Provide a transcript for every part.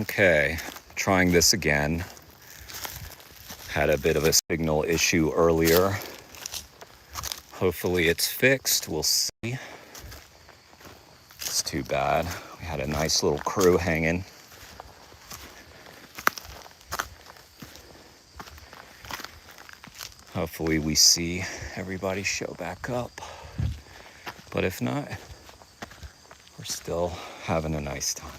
Okay, trying this again. Had a bit of a signal issue earlier. Hopefully it's fixed, we'll see. It's too bad. We had a nice little crew hanging. Hopefully we see everybody show back up. But if not, we're still having a nice time.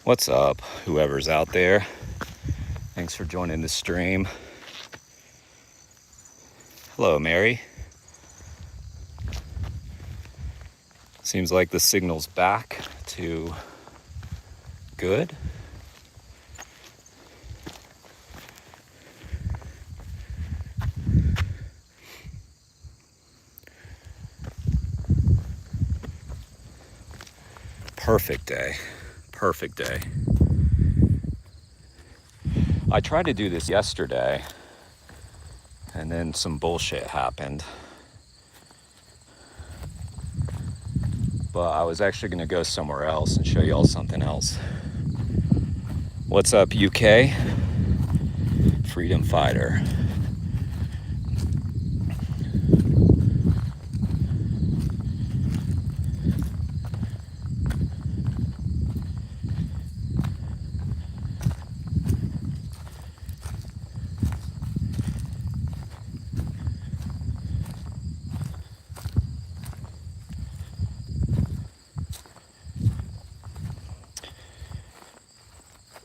What's up, whoever's out there? Thanks for joining the stream. Hello, Mary. Seems like the signal's back to good. Perfect day. Perfect day. I tried to do this yesterday, and then some bullshit happened. But I was actually going to go somewhere else and show y'all something else. What's up, UK? Freedom Fighter.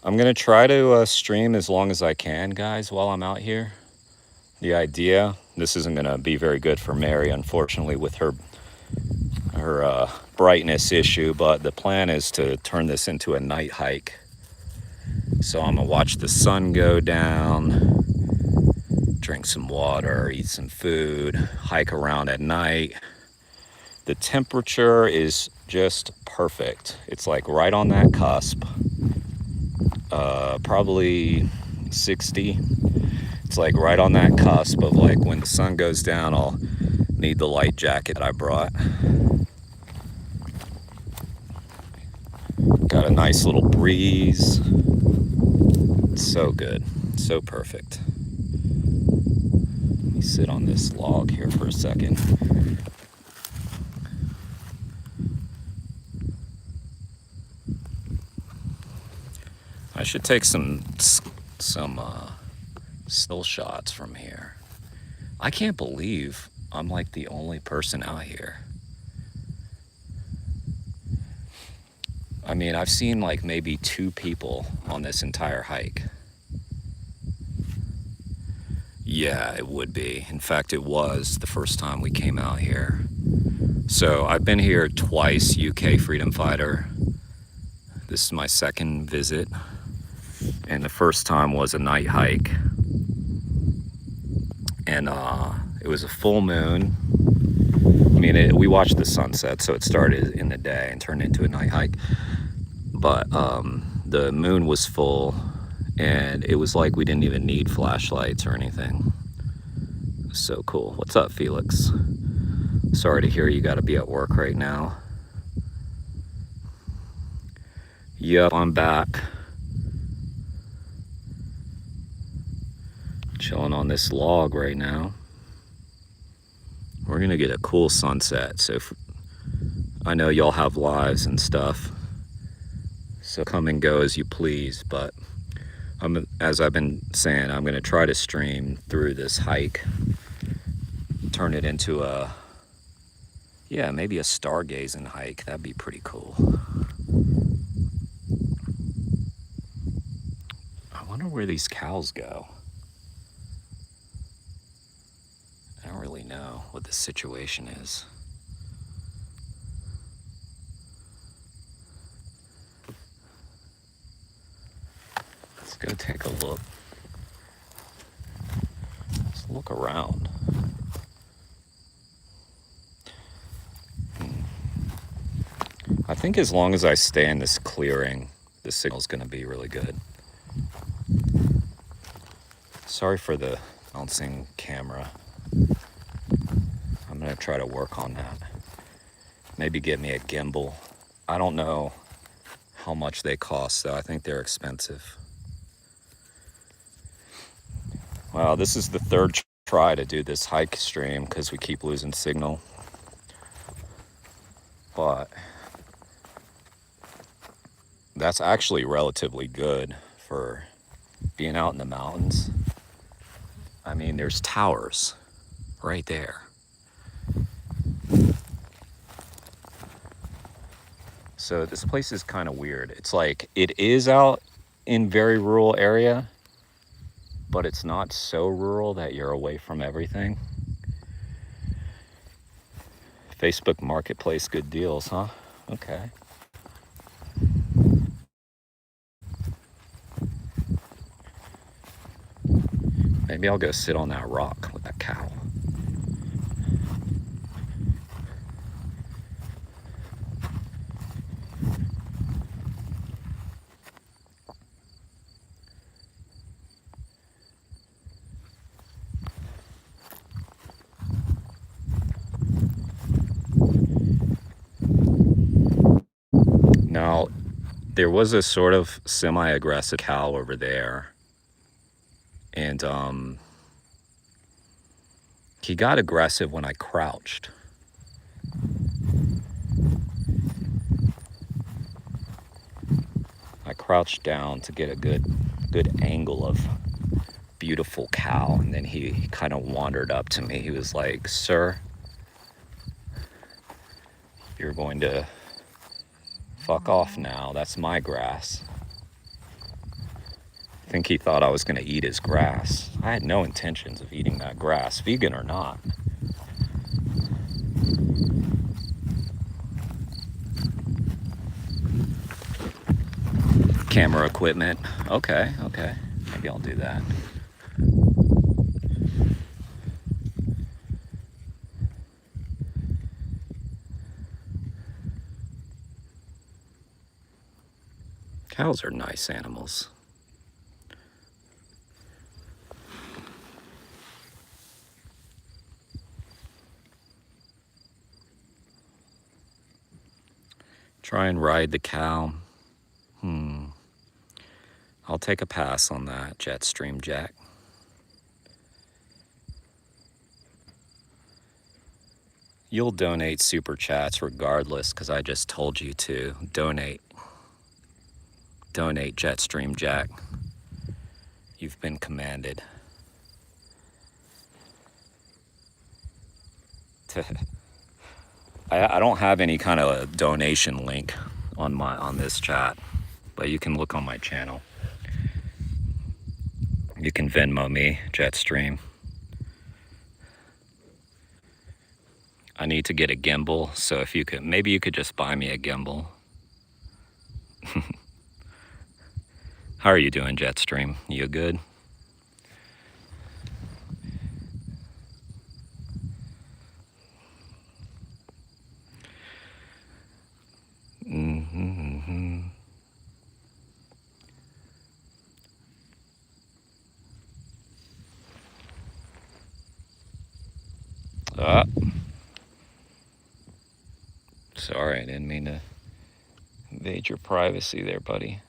I'm going to try to stream as long as I can, guys, while I'm out here. The idea, this isn't going to be very good for Mary, unfortunately, with her brightness issue, but the plan is to turn this into a night hike. So I'm going to watch the sun go down, drink some water, eat some food, hike around at night. The temperature is just perfect. It's like right on that cusp. Probably 60. It's like right on that cusp of like when the sun goes down, I'll need the light jacket that I brought. Got a nice little breeze. It's so good, so perfect. Let me sit on this log here for a second. I should take some still shots from here. I can't believe I'm like the only person out here. I mean, I've seen like maybe 2 people on this entire hike. Yeah, it would be. In fact, it was the first time we came out here. So I've been here twice, UK Freedom Fighter. This is my second visit. And the first time was a night hike. And it was a full moon. I mean, we watched the sunset, so it started in the day and turned into a night hike. But the moon was full, and it was like we didn't even need flashlights or anything. It was so cool. What's up, Felix? Sorry to hear you got to be at work right now. Yep, I'm back. Chilling on this log right now. We're gonna get a cool sunset, so I know y'all have lives and stuff, so come and go as you please, but as I've been saying, I'm gonna try to stream through this hike, turn it into maybe a stargazing hike. That'd be pretty cool. I wonder where these cows go. I don't really know. know what the situation is. Let's go take a look. Let's look around. I think as long as I stay in this clearing, the signal's gonna be really good. Sorry for the bouncing camera. I'm gonna try to work on that. Maybe get me a gimbal. I don't know how much they cost, though. I think they're expensive. Wow, this is the third try to do this hike stream because we keep losing signal. But that's actually relatively good for being out in the mountains. I mean, there's towers right there. So this place is kind of weird. It's like, it is out in very rural area, but it's not so rural that you're away from everything. Facebook Marketplace, good deals, huh? Okay. Maybe I'll go sit on that rock with that cow. Now, there was a sort of semi-aggressive cow over there, and he got aggressive when I crouched. I crouched down to get a good angle of beautiful cow, and then he kind of wandered up to me. He was like, "Sir, you're going to fuck off now. That's my grass." I think he thought I was going to eat his grass. I had no intentions of eating that grass, vegan or not. Camera equipment. Okay. Maybe I'll do that. Cows are nice animals. Try and ride the cow. I'll take a pass on that, Jetstream Jack. You'll donate super chats regardless, because I just told you to donate. Donate, Jetstream Jack. You've been commanded. I don't have any kind of a donation link on this chat, but you can look on my channel. You can Venmo me, Jetstream. I need to get a gimbal, so if you could, maybe you could just buy me a gimbal. How are you doing, Jetstream? You good? Sorry, I didn't mean to invade your privacy there, buddy.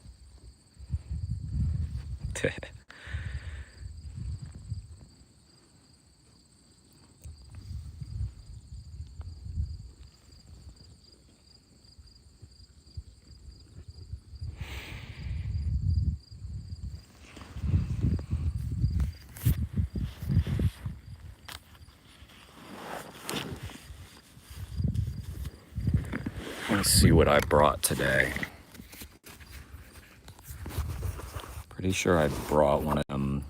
Let's see what I brought today. Pretty sure I brought one of them.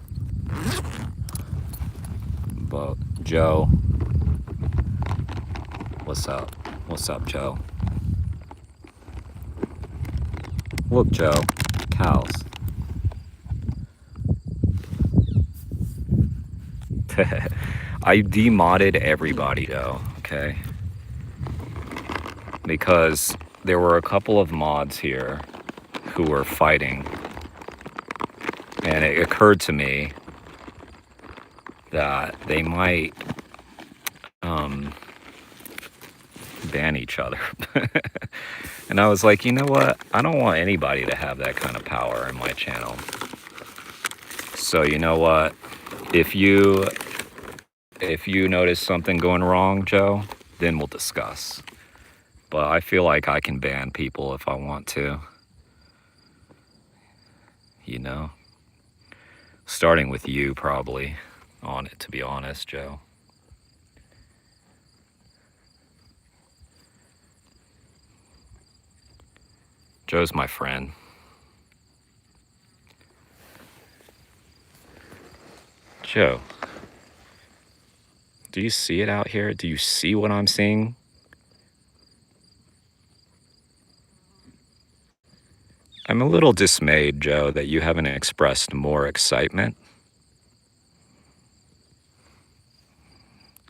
But Joe, What's up? What's up, Joe? Look, Joe. Cows. I demodded everybody, though, okay? Because there were a couple of mods here who were fighting. And it occurred to me that they might ban each other. And I was like, you know what? I don't want anybody to have that kind of power in my channel. So you know what? If you notice something going wrong, Joe, then we'll discuss. But I feel like I can ban people if I want to. You know? Starting with you, probably, on it, to be honest, Joe. Joe's my friend. Joe, do you see it out here? Do you see what I'm seeing? I'm a little dismayed, Joe, that you haven't expressed more excitement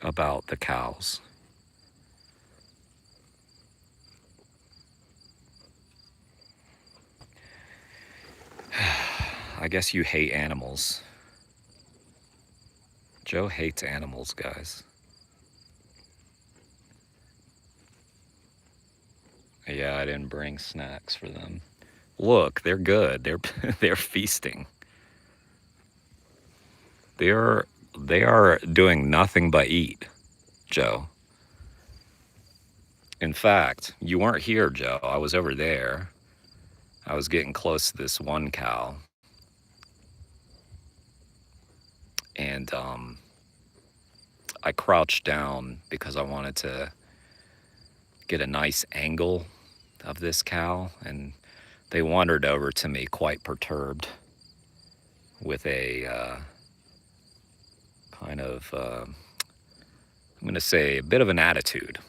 about the cows. I guess you hate animals. Joe hates animals, guys. Yeah, I didn't bring snacks for them. Look, they're good. They're feasting. They are doing nothing but eat, Joe. In fact, you weren't here, Joe. I was over there. I was getting close to this one cow. And I crouched down because I wanted to get a nice angle of this cow, and they wandered over to me quite perturbed with a kind of, I'm going to say, a bit of an attitude.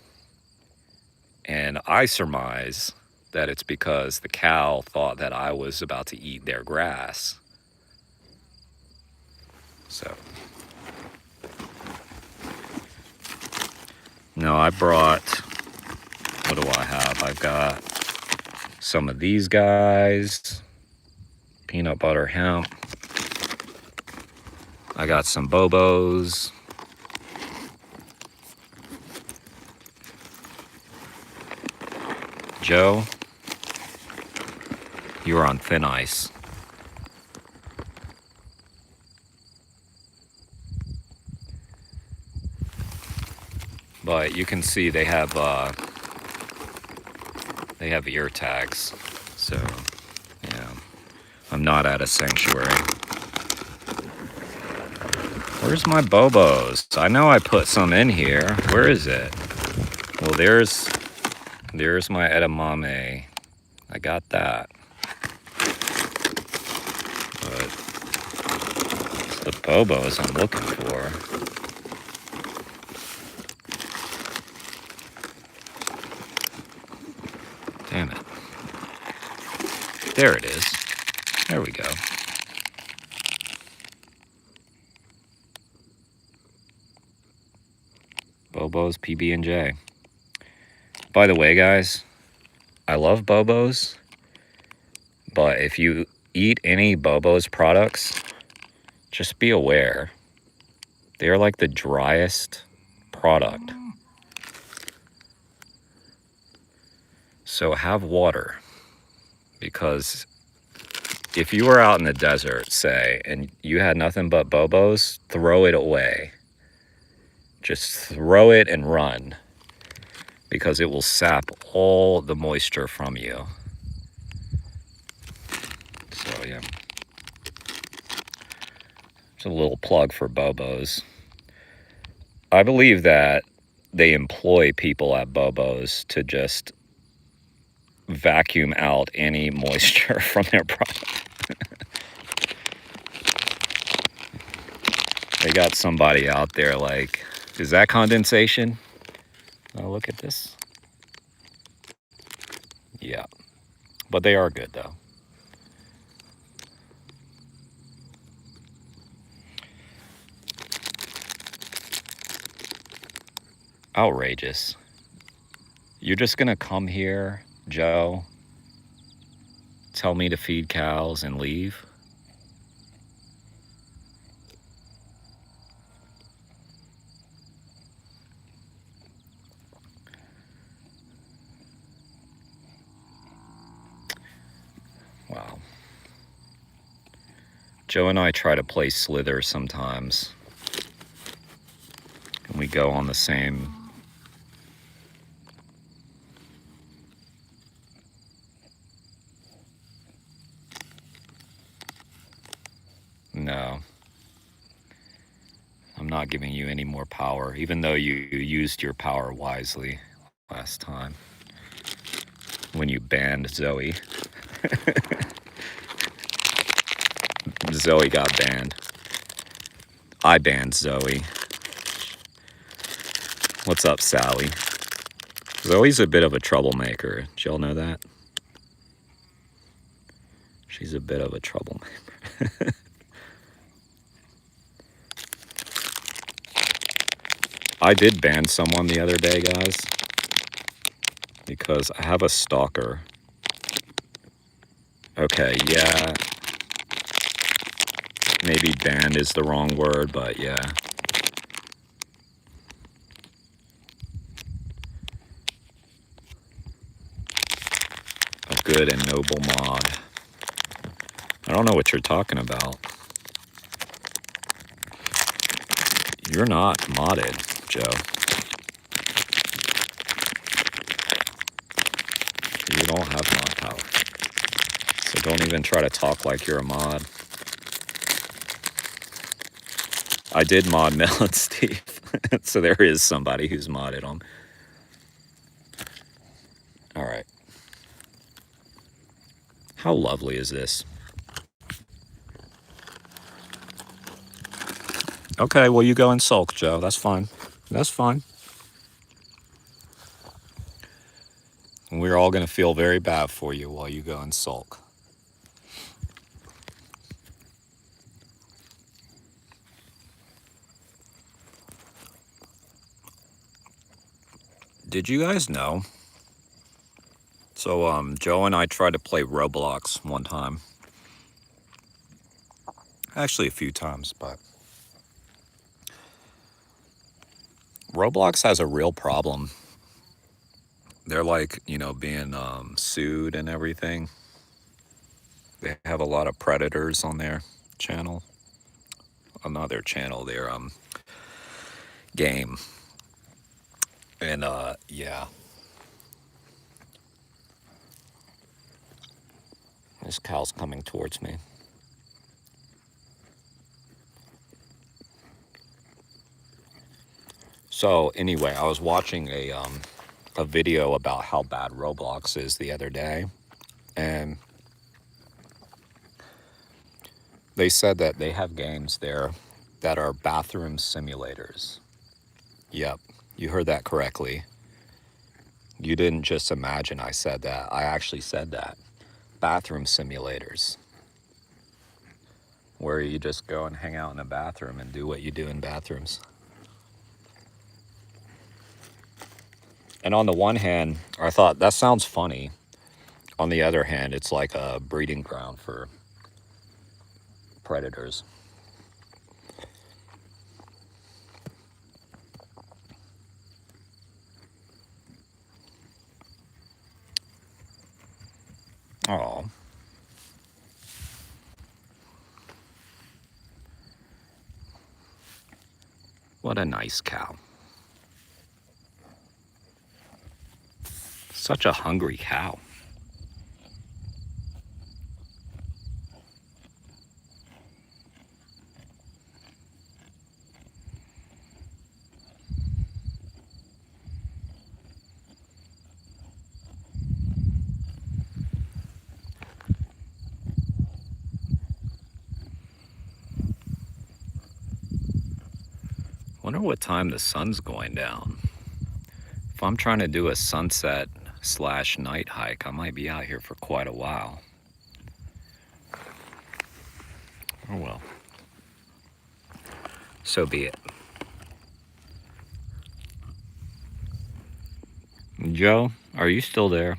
And I surmise that it's because the cow thought that I was about to eat their grass. So, no, I brought, what do I have? I've got some of these guys, peanut butter hemp. I got some Bobos. Joe, you are on thin ice. But you can see they have ear tags. So, yeah, I'm not at a sanctuary. Where's my Bobos? I know I put some in here. Where is it? Well, there's my edamame. I got that. But it's the Bobos I'm looking for. Damn it. There it is. There we go. Bobos, PB&J. By the way, guys, I love Bobos, but if you eat any Bobos products, just be aware. They're like the driest product. So have water, because if you were out in the desert, say, and you had nothing but Bobos, throw it away. Just throw it and run, because it will sap all the moisture from you. So, yeah. Just a little plug for Bobos. I believe that they employ people at Bobos to just vacuum out any moisture from their product. They got somebody out there like, is that condensation? Oh, look at this. Yeah, but they are good though. Outrageous. You're just gonna come here, Joe, tell me to feed cows and leave? Wow. Joe and I try to play Slither sometimes. And we go on the same... No. I'm not giving you any more power, even though you used your power wisely last time. When you banned Zoe. Zoe got banned. I banned Zoe. What's up, Sally? Zoe's a bit of a troublemaker. Did y'all know that? She's a bit of a troublemaker. I did ban someone the other day, guys, because I have a stalker. Okay, yeah. Maybe banned is the wrong word, but yeah. A good and noble mod. I don't know what you're talking about. You're not modded, Joe. You don't have mod power. So don't even try to talk like you're a mod. I did mod Mel and Steve. So there is somebody who's modded them. Alright. How lovely is this? Okay, well, you go and sulk, Joe. That's fine. That's fine. And we're all going to feel very bad for you while you go and sulk. Did you guys know? So, Joe and I tried to play Roblox one time. Actually, a few times, but... Roblox has a real problem. They're like, you know, being sued and everything. They have a lot of predators on their channel. Not their channel, their game. And yeah. This cow's coming towards me. So anyway, I was watching a video about how bad Roblox is the other day, and they said that they have games there that are bathroom simulators. Yep, you heard that correctly. You didn't just imagine I said that. I actually said that. Bathroom simulators. Where you just go and hang out in a bathroom and do what you do in bathrooms. And on the one hand, I thought, that sounds funny. On the other hand, it's like a breeding ground for predators. Oh. What a nice cow. Such a hungry cow. Wonder what time the sun's going down. If I'm trying to do a sunset / night hike, I might be out here for quite a while. Oh well. So be it. Joe, are you still there?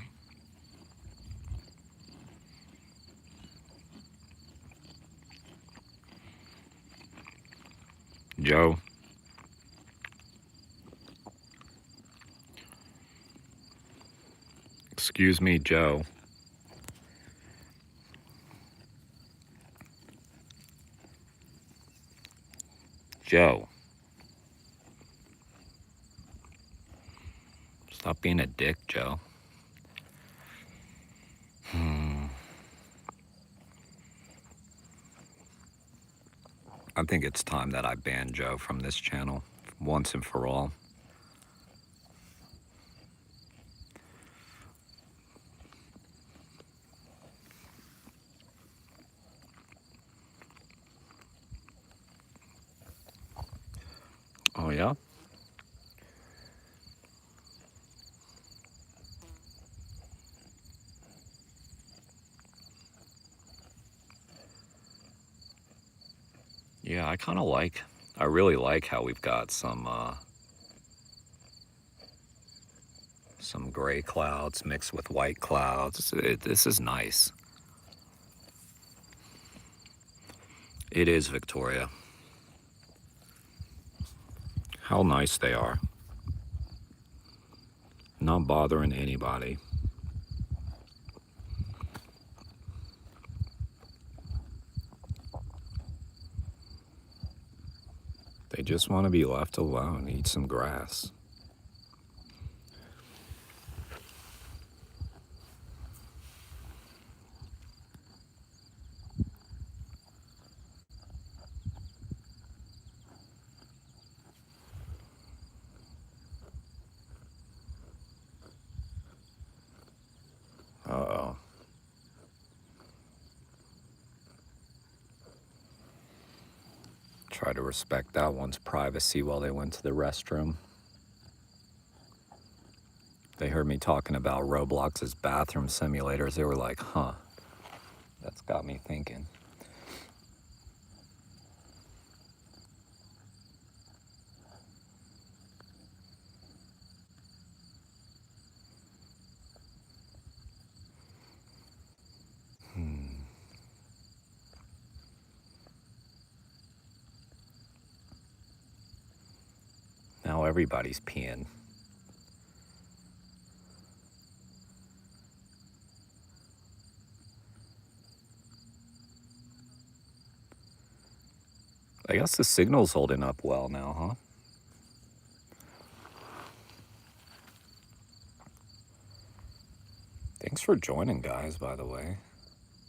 Joe? Excuse me, Joe. Joe. Stop being a dick, Joe. I think it's time that I ban Joe from this channel once and for all. Oh yeah? Yeah, I really like how we've got some gray clouds mixed with white clouds. This is nice. It is Victoria. How nice they are. Not bothering anybody. They just want to be left alone, eat some grass. Uh-oh. Try to respect that one's privacy while they went to the restroom. They heard me talking about Roblox's bathroom simulators. They were like, huh, that's got me thinking. Now everybody's peeing. I guess the signal's holding up well now, huh? Thanks for joining, guys, by the way.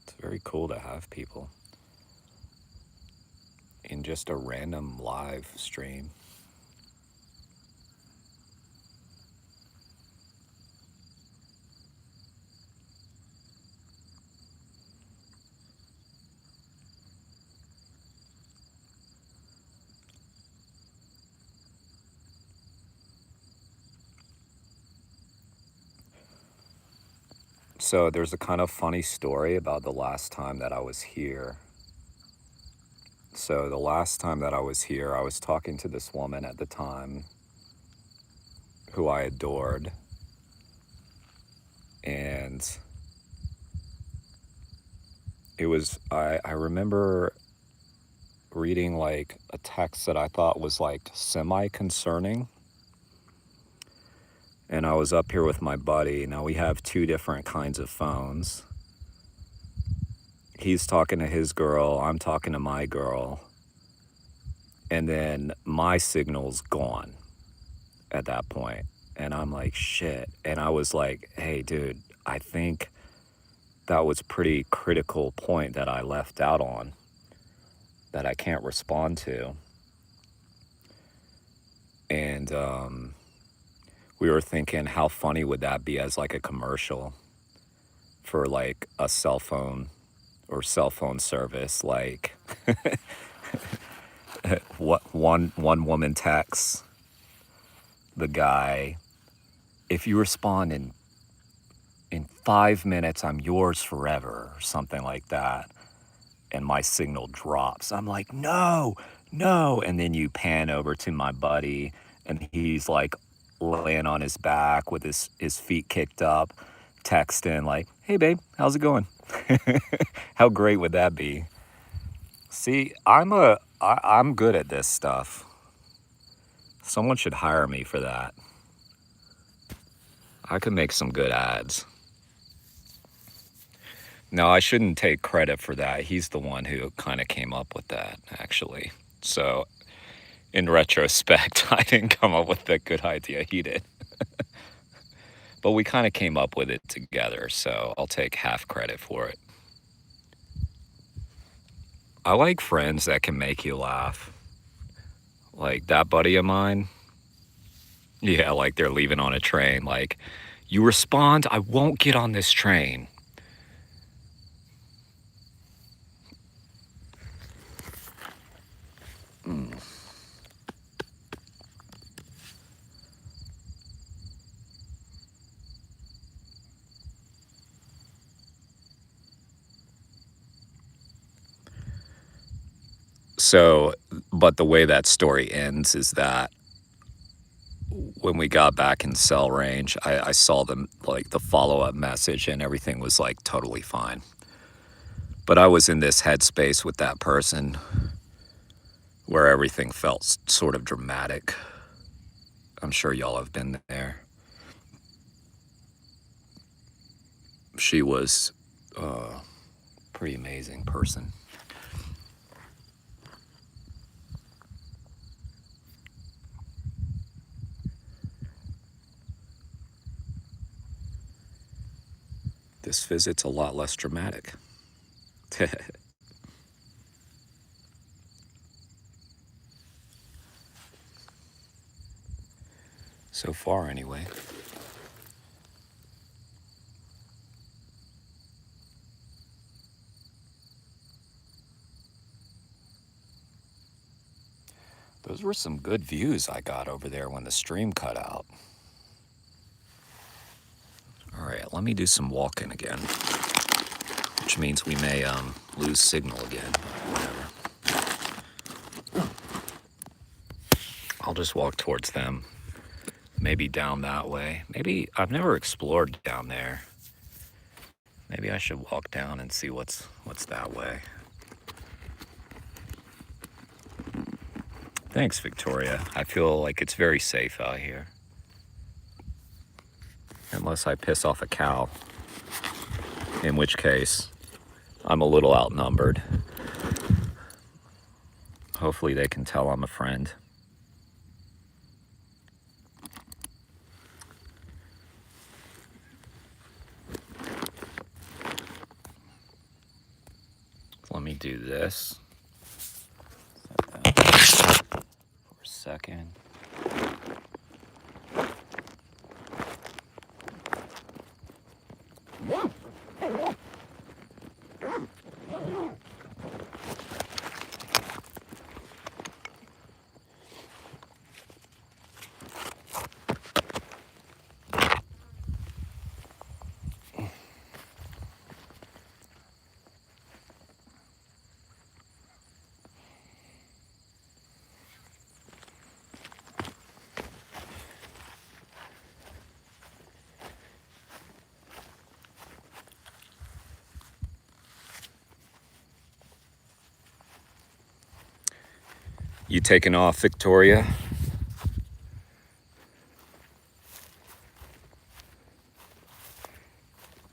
It's very cool to have people in just a random live stream. So there's a kind of funny story about the last time that I was here. So the last time that I was here, I was talking to this woman at the time who I adored. And it was, I remember reading like a text that I thought was like semi-concerning. And I was up here with my buddy. Now we have two different kinds of phones. He's talking to his girl, I'm talking to my girl. And then my signal's gone at that point. And I'm like, shit. And I was like, hey, dude, I think that was a pretty critical point that I left out on that I can't respond to. And we were thinking, how funny would that be as like a commercial for like a cell phone or cell phone service? Like what one woman texts the guy, if you respond in 5 minutes, I'm yours forever, or something like that. And my signal drops. I'm like, no, no. And then you pan over to my buddy, and he's like laying on his back with his feet kicked up, texting like, hey babe, how's it going? How great would that be? See, I'm good at this stuff. Someone should hire me for that. I could make some good ads. No, I shouldn't take credit for that. He's the one who kind of came up with that, actually. So, in retrospect, I didn't come up with that good idea. He did. But we kind of came up with it together, so I'll take half credit for it. I like friends that can make you laugh. Like that buddy of mine. Yeah, like they're leaving on a train. Like, you respond, I won't get on this train. So, but the way that story ends is that when we got back in cell range, I saw them, like the follow-up message, and everything was like totally fine. But I was in this headspace with that person where everything felt sort of dramatic. I'm sure y'all have been there. She was a pretty amazing person. This visit's a lot less dramatic. So far, anyway. Those were some good views I got over there when the stream cut out. All right, let me do some walking again, which means we may lose signal again. Whatever. I'll just walk towards them. Maybe down that way. Maybe I've never explored down there. Maybe I should walk down and see what's that way. Thanks, Victoria. I feel like it's very safe out here. Unless I piss off a cow. In which case, I'm a little outnumbered. Hopefully they can tell I'm a friend. Let me do this. Set that for a second. You taking off, Victoria?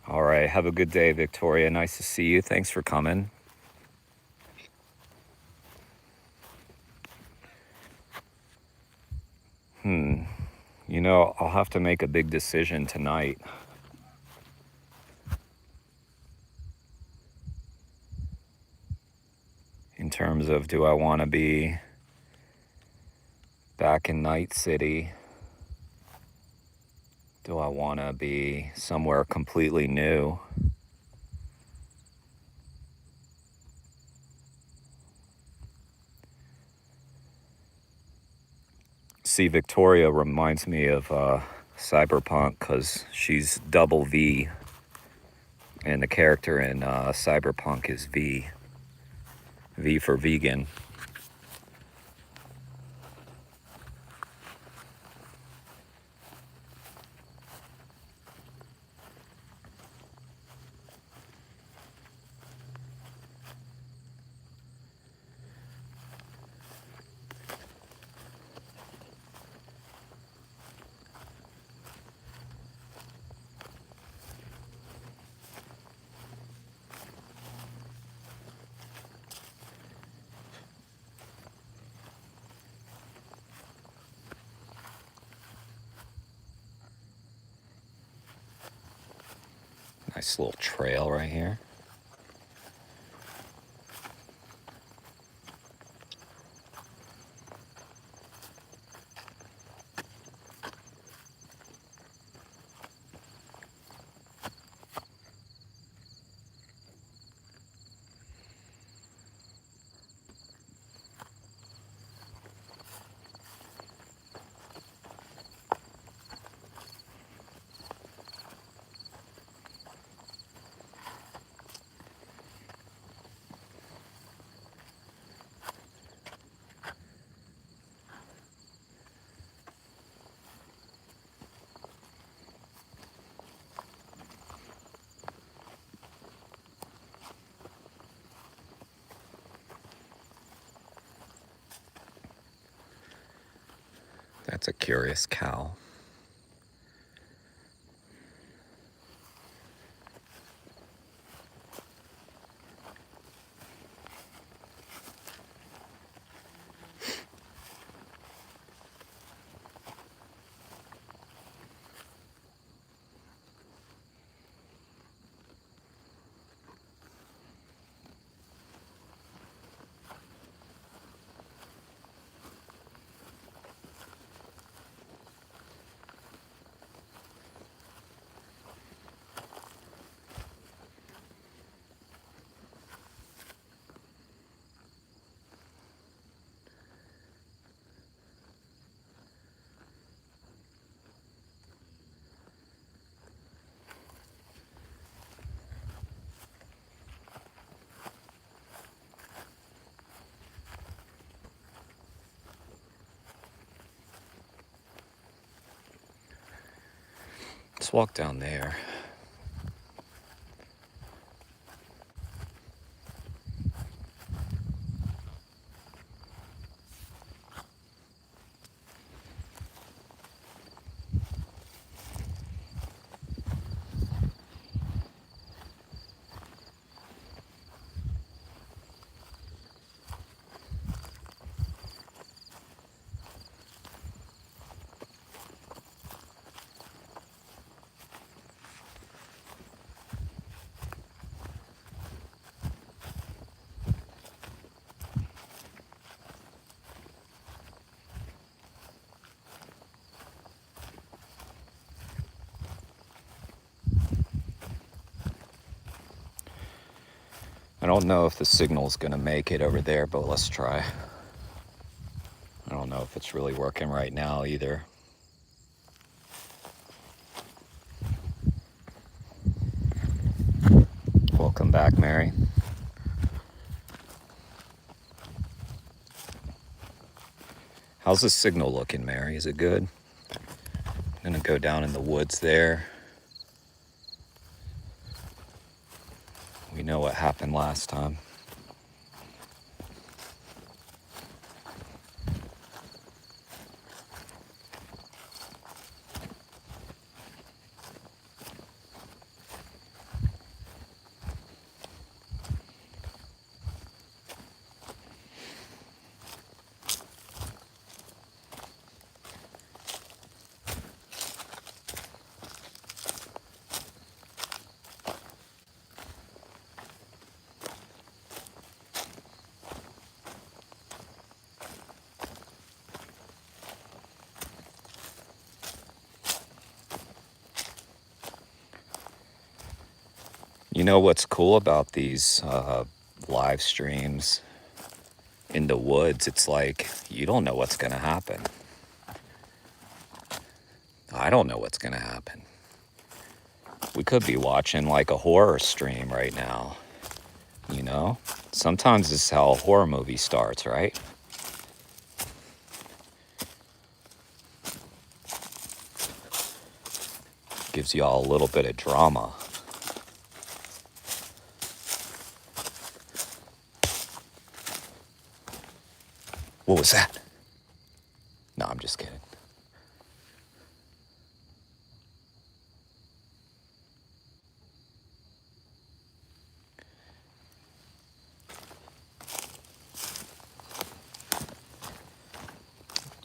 All right, have a good day, Victoria. Nice to see you. Thanks for coming. You know, I'll have to make a big decision tonight. In terms of, do I want to be back in Night City? Do I want to be somewhere completely new? See, Victoria reminds me of Cyberpunk, because she's double V, and the character in Cyberpunk is V. V for vegan. Nice little trail right here. That's a curious cow. Let's walk down there. I don't know if the signal's gonna make it over there, but let's try. I don't know if it's really working right now either. Welcome back, Mary. How's the signal looking, Mary? Is it good? I'm gonna go down in the woods there. We know what happened last time. You know what's cool about these live streams in the woods? It's like you don't know what's gonna happen. I don't know what's gonna happen. We could be watching like a horror stream right now, you know? Sometimes this is how a horror movie starts, right? Gives y'all a little bit of drama. What was that? No, I'm just kidding.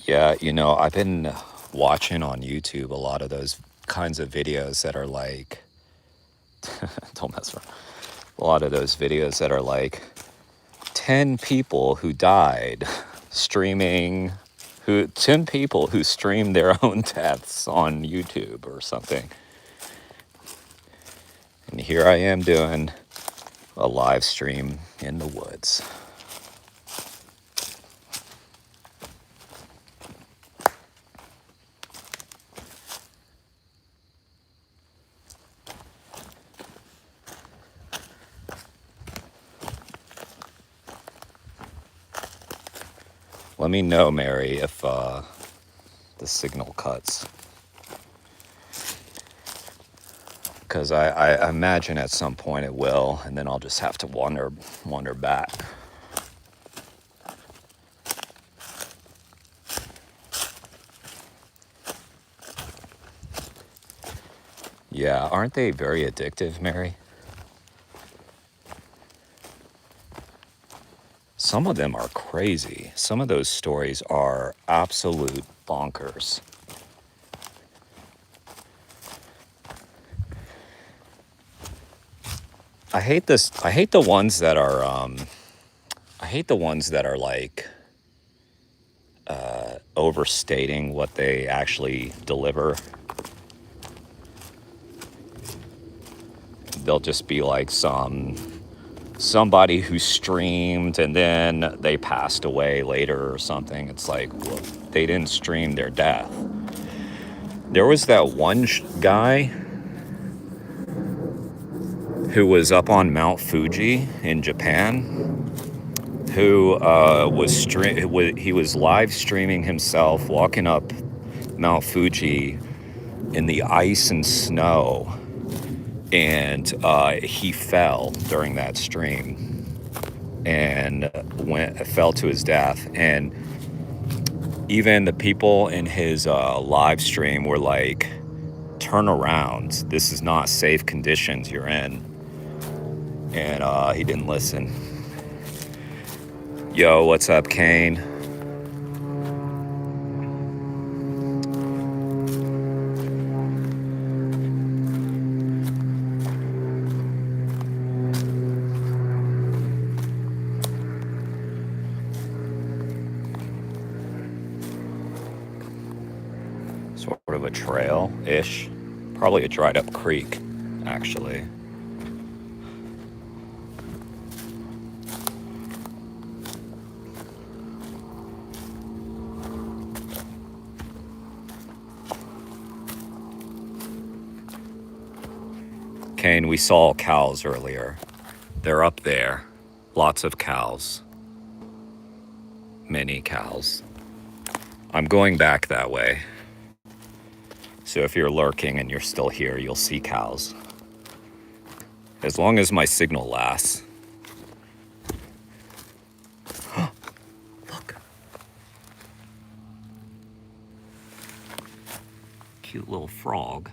Yeah, you know, I've been watching on YouTube a lot of those kinds of videos that are like, don't mess around. A lot of those videos that are like 10 people who died streaming, 10 people who streamed their own deaths on YouTube or something. And here I am doing a live stream in the woods. Let me know, Mary, if the signal cuts. Because I imagine at some point it will, and then I'll just have to wander back. Yeah, aren't they very addictive, Mary? Some of them are crazy. Some of those stories are absolute bonkers. I hate this. I hate the ones that are. I hate the ones that are like overstating what they actually deliver. They'll just be like somebody who streamed and then they passed away later or something. It's like, well, they didn't stream their death. There was that one guy who was up on Mount Fuji in Japan who he was live streaming himself walking up Mount Fuji in the ice and snow, and he fell during that stream and fell to his death. And even the people in his live stream were like, turn around, this is not safe conditions you're in. And he didn't listen. Yo, what's up, Kane? Sort of a trail-ish. Probably a dried up creek, actually. Kane, we saw cows earlier. They're up there. Lots of cows. Many cows. I'm going back that way. So if you're lurking and you're still here, you'll see cows. As long as my signal lasts. Look. Cute little frog.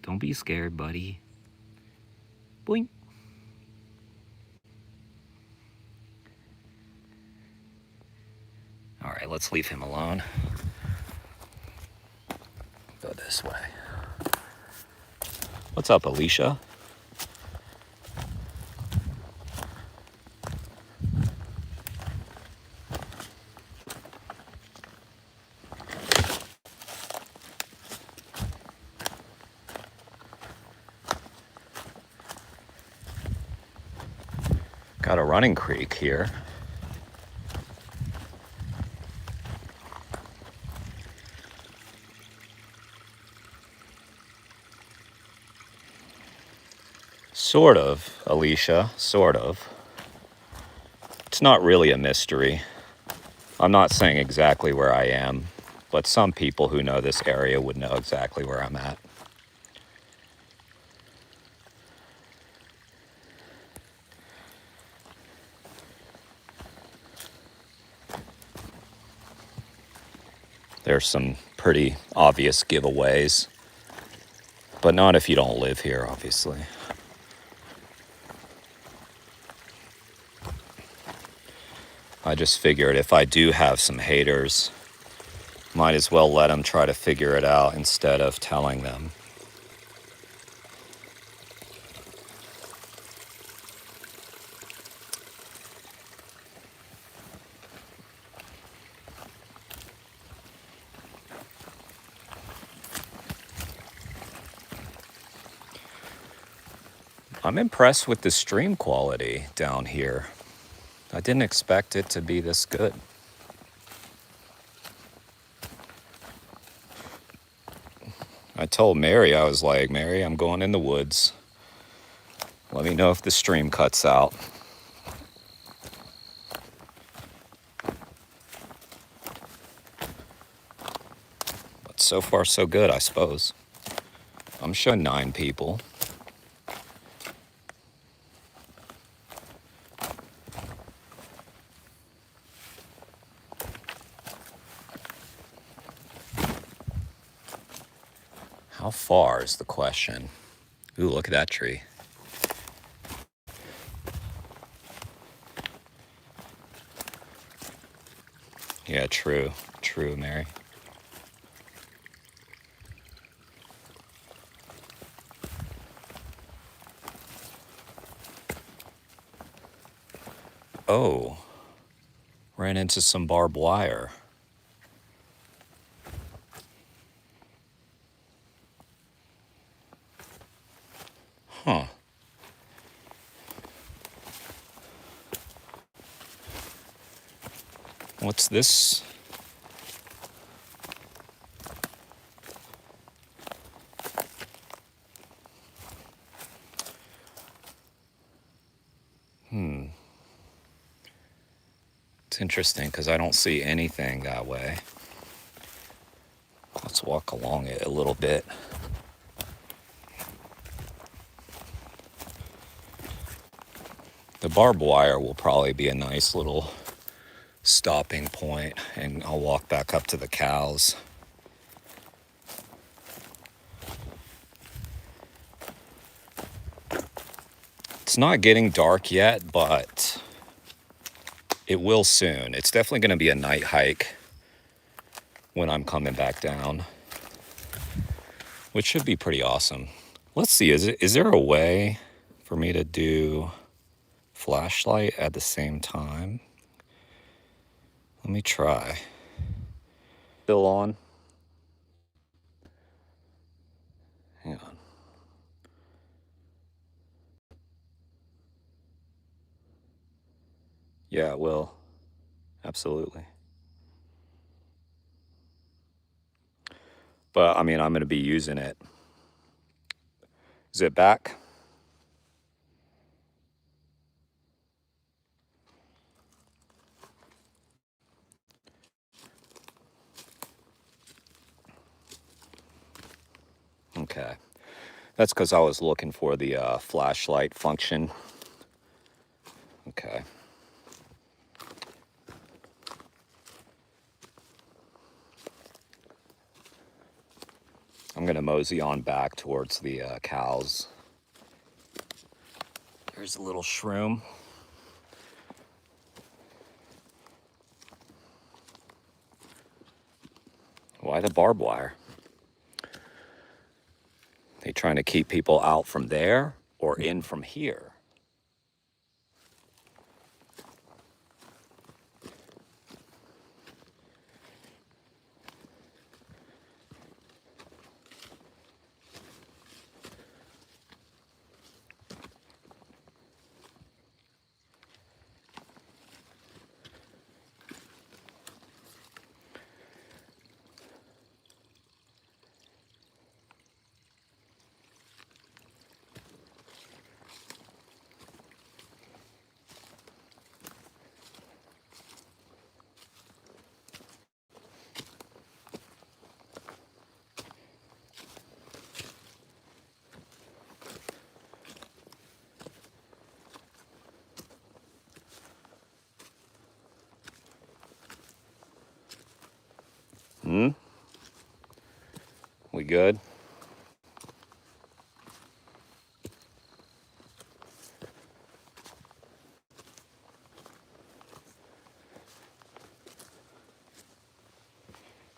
Don't be scared, buddy. Boing. All right, let's leave him alone. Go this way. What's up, Alicia? Got a running creek here. Sort of, Alicia, sort of. It's not really a mystery. I'm not saying exactly where I am, but some people who know this area would know exactly where I'm at. There's some pretty obvious giveaways, but not if you don't live here, obviously. I just figured if I do have some haters, might as well let them try to figure it out instead of telling them. I'm impressed with the stream quality down here. I didn't expect it to be this good. I told Mary, I was like, Mary, I'm going in the woods. Let me know if the stream cuts out. But so far, so good, I suppose. I'm showing 9 people. How far is the question? Ooh, look at that tree. Yeah, true. True, Mary. Oh, ran into some barbed wire. Huh. What's this? It's interesting because I don't see anything that way. Let's walk along it a little bit. The barbed wire will probably be a nice little stopping point, and I'll walk back up to the cows. It's not getting dark yet, but it will soon. It's definitely going to be a night hike when I'm coming back down, which should be pretty awesome. Let's see, is there a way for me to do flashlight at the same time? Let me try. Still on? Hang on. Yeah, it will. Absolutely. But I mean, I'm going to be using it. Is it back? Okay. That's because I was looking for the flashlight function. Okay. I'm going to mosey on back towards the cows. There's a little shroom. Why the barbed wire? They trying to keep people out from there or in from here? We good?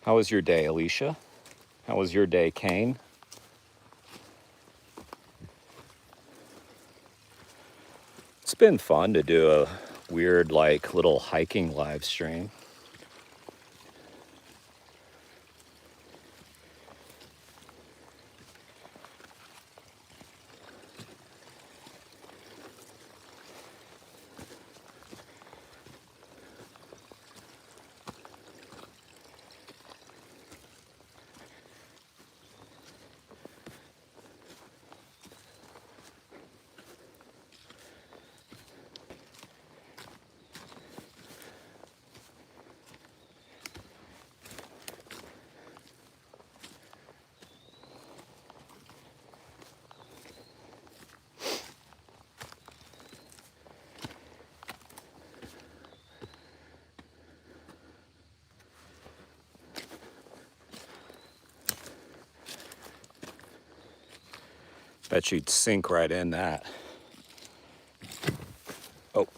How was your day, Alicia? How was your day, Kane? It's been fun to do a weird, like, little hiking live stream. Bet you'd sink right in that. Oh.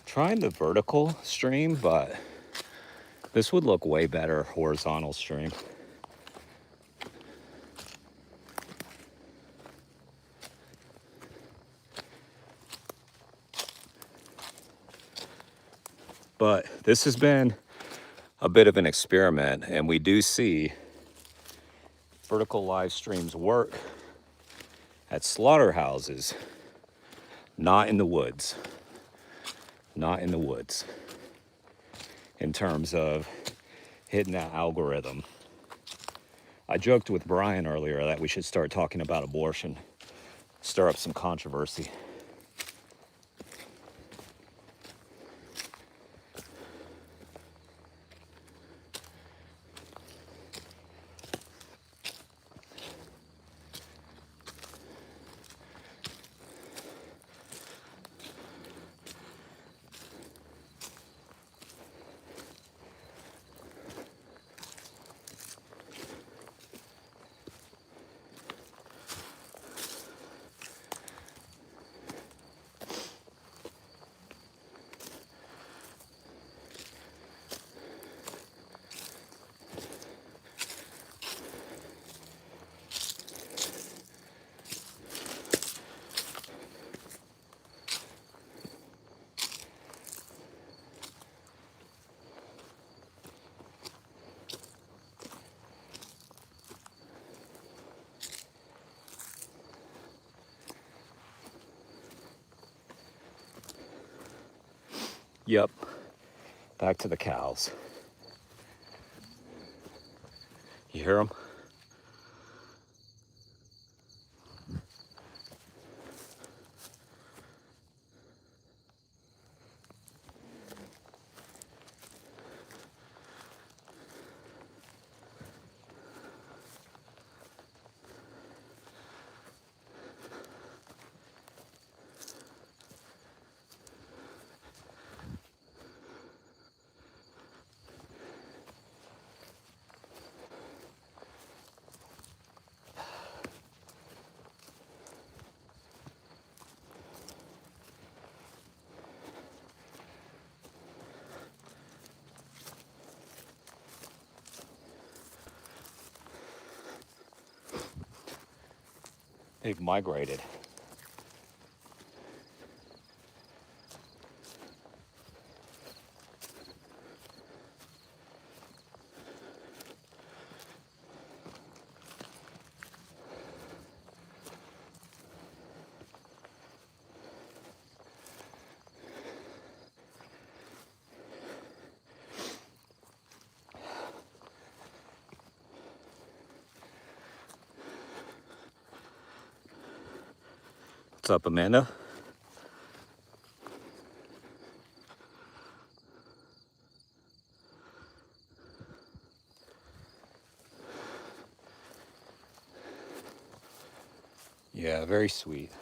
Trying the vertical stream, but this would look way better horizontal stream. But this has been a bit of an experiment, and we do see vertical live streams work at slaughterhouses, not in the woods. Not in the woods. In terms of hitting that algorithm. I joked with Brian earlier that we should start talking about abortion, stir up some controversy. Yep, back to the cows. You hear them? They've migrated. What's up, Amanda? Yeah, very sweet.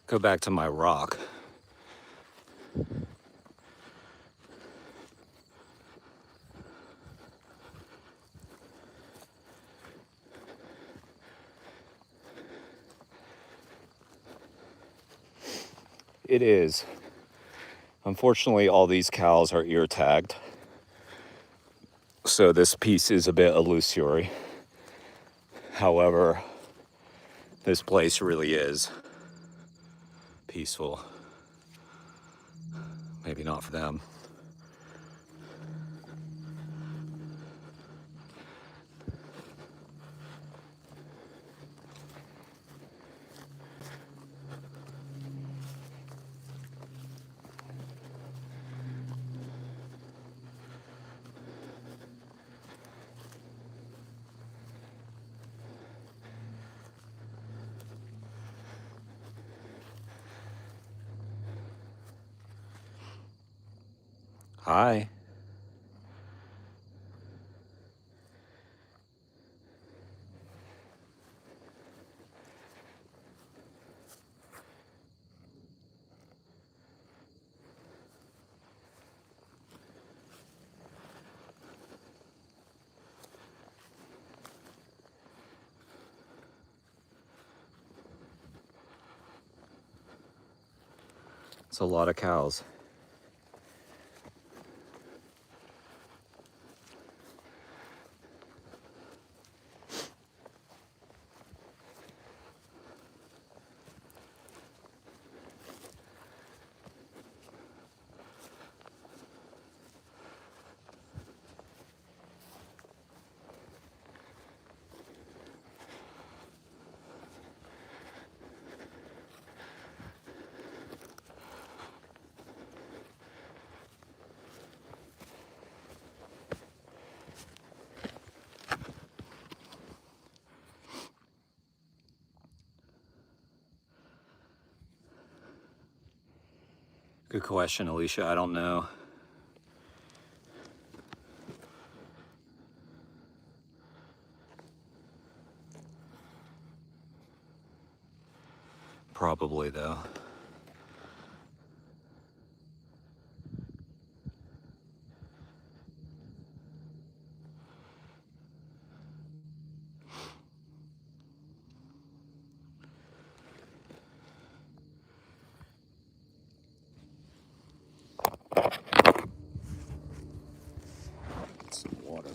Go back to my rock. It is. Unfortunately, all these cows are ear tagged. So this piece is a bit illusory. However, this place really is peaceful. Maybe not for them. Hi. It's a lot of cows. Good question, Alicia. I don't know. Probably, though. Some water.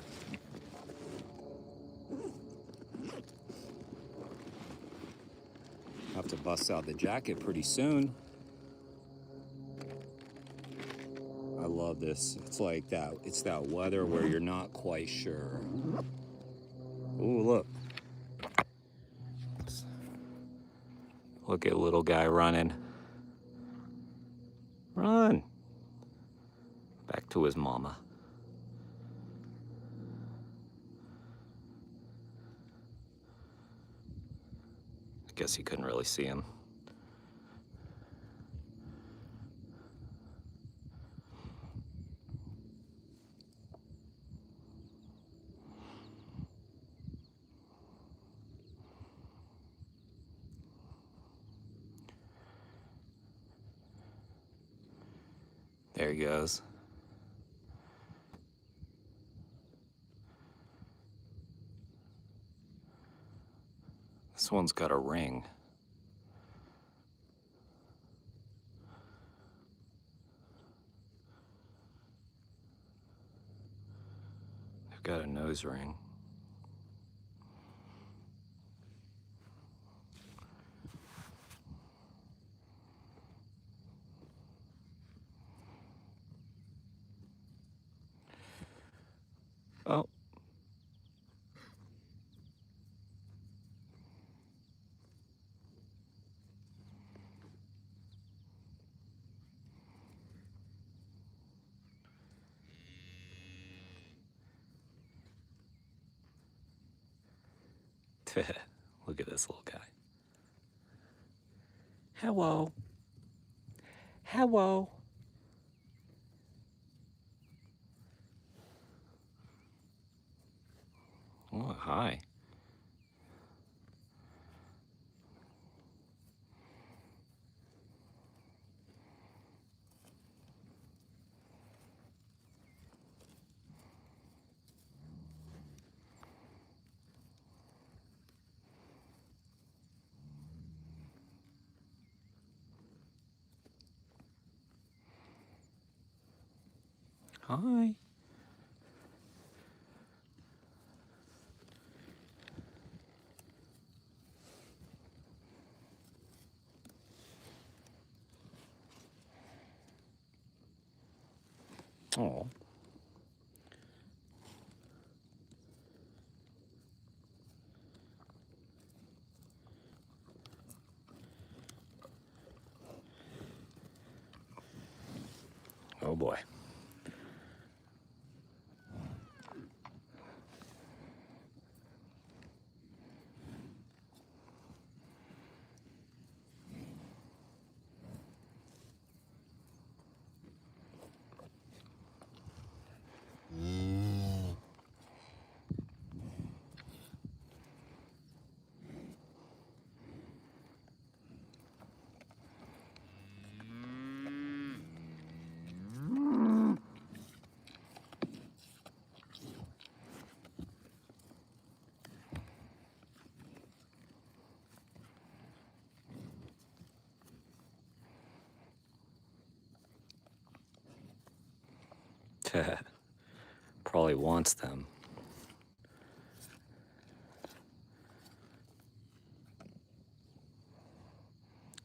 Have to bust out the jacket pretty soon. I love this. It's like that. It's that weather where you're not quite sure. Ooh, look. Look at little guy running. Run. Back to his mama. I guess he couldn't really see him. There he goes. This This one's got a ring. They've got a nose ring. Oh. Look at this little guy. Hello. Hello. Oh, hi. Hi. Oh. Oh boy. Probably wants them.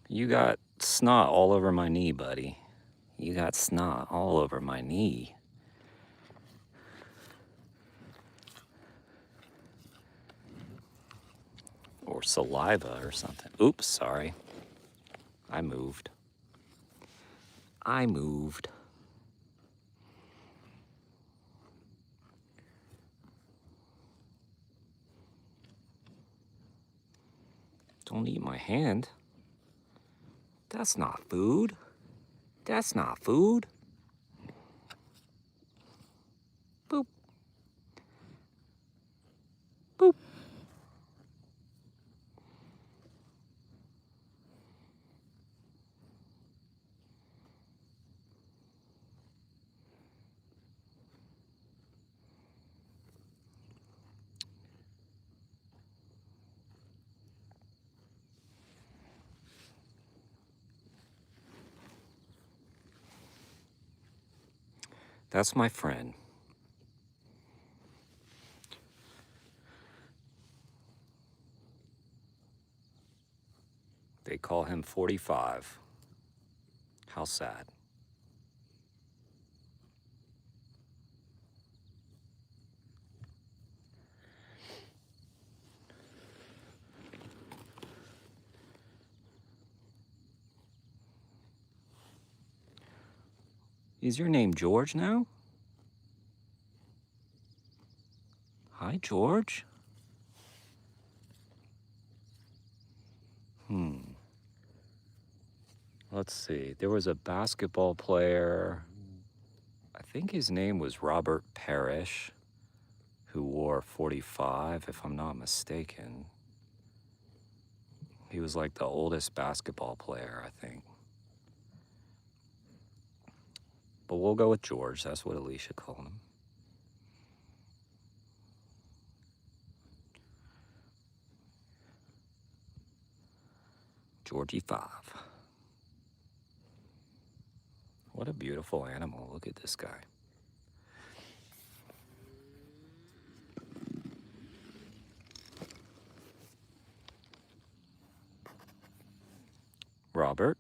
You got snot all over my knee, buddy. You got snot all over my knee. Or saliva or something. Oops, sorry. I moved. I moved. Don't eat my hand. That's not food. That's not food. Boop. Boop. That's my friend. They call him 45. How sad. Is your name George now? Hi, George. Let's see. There was a basketball player. I think his name was Robert Parrish, who wore 45, if I'm not mistaken. He was like the oldest basketball player, I think. But we'll go with George. That's what Alicia called him. Georgie 5. What a beautiful animal. Look at this guy. Robert.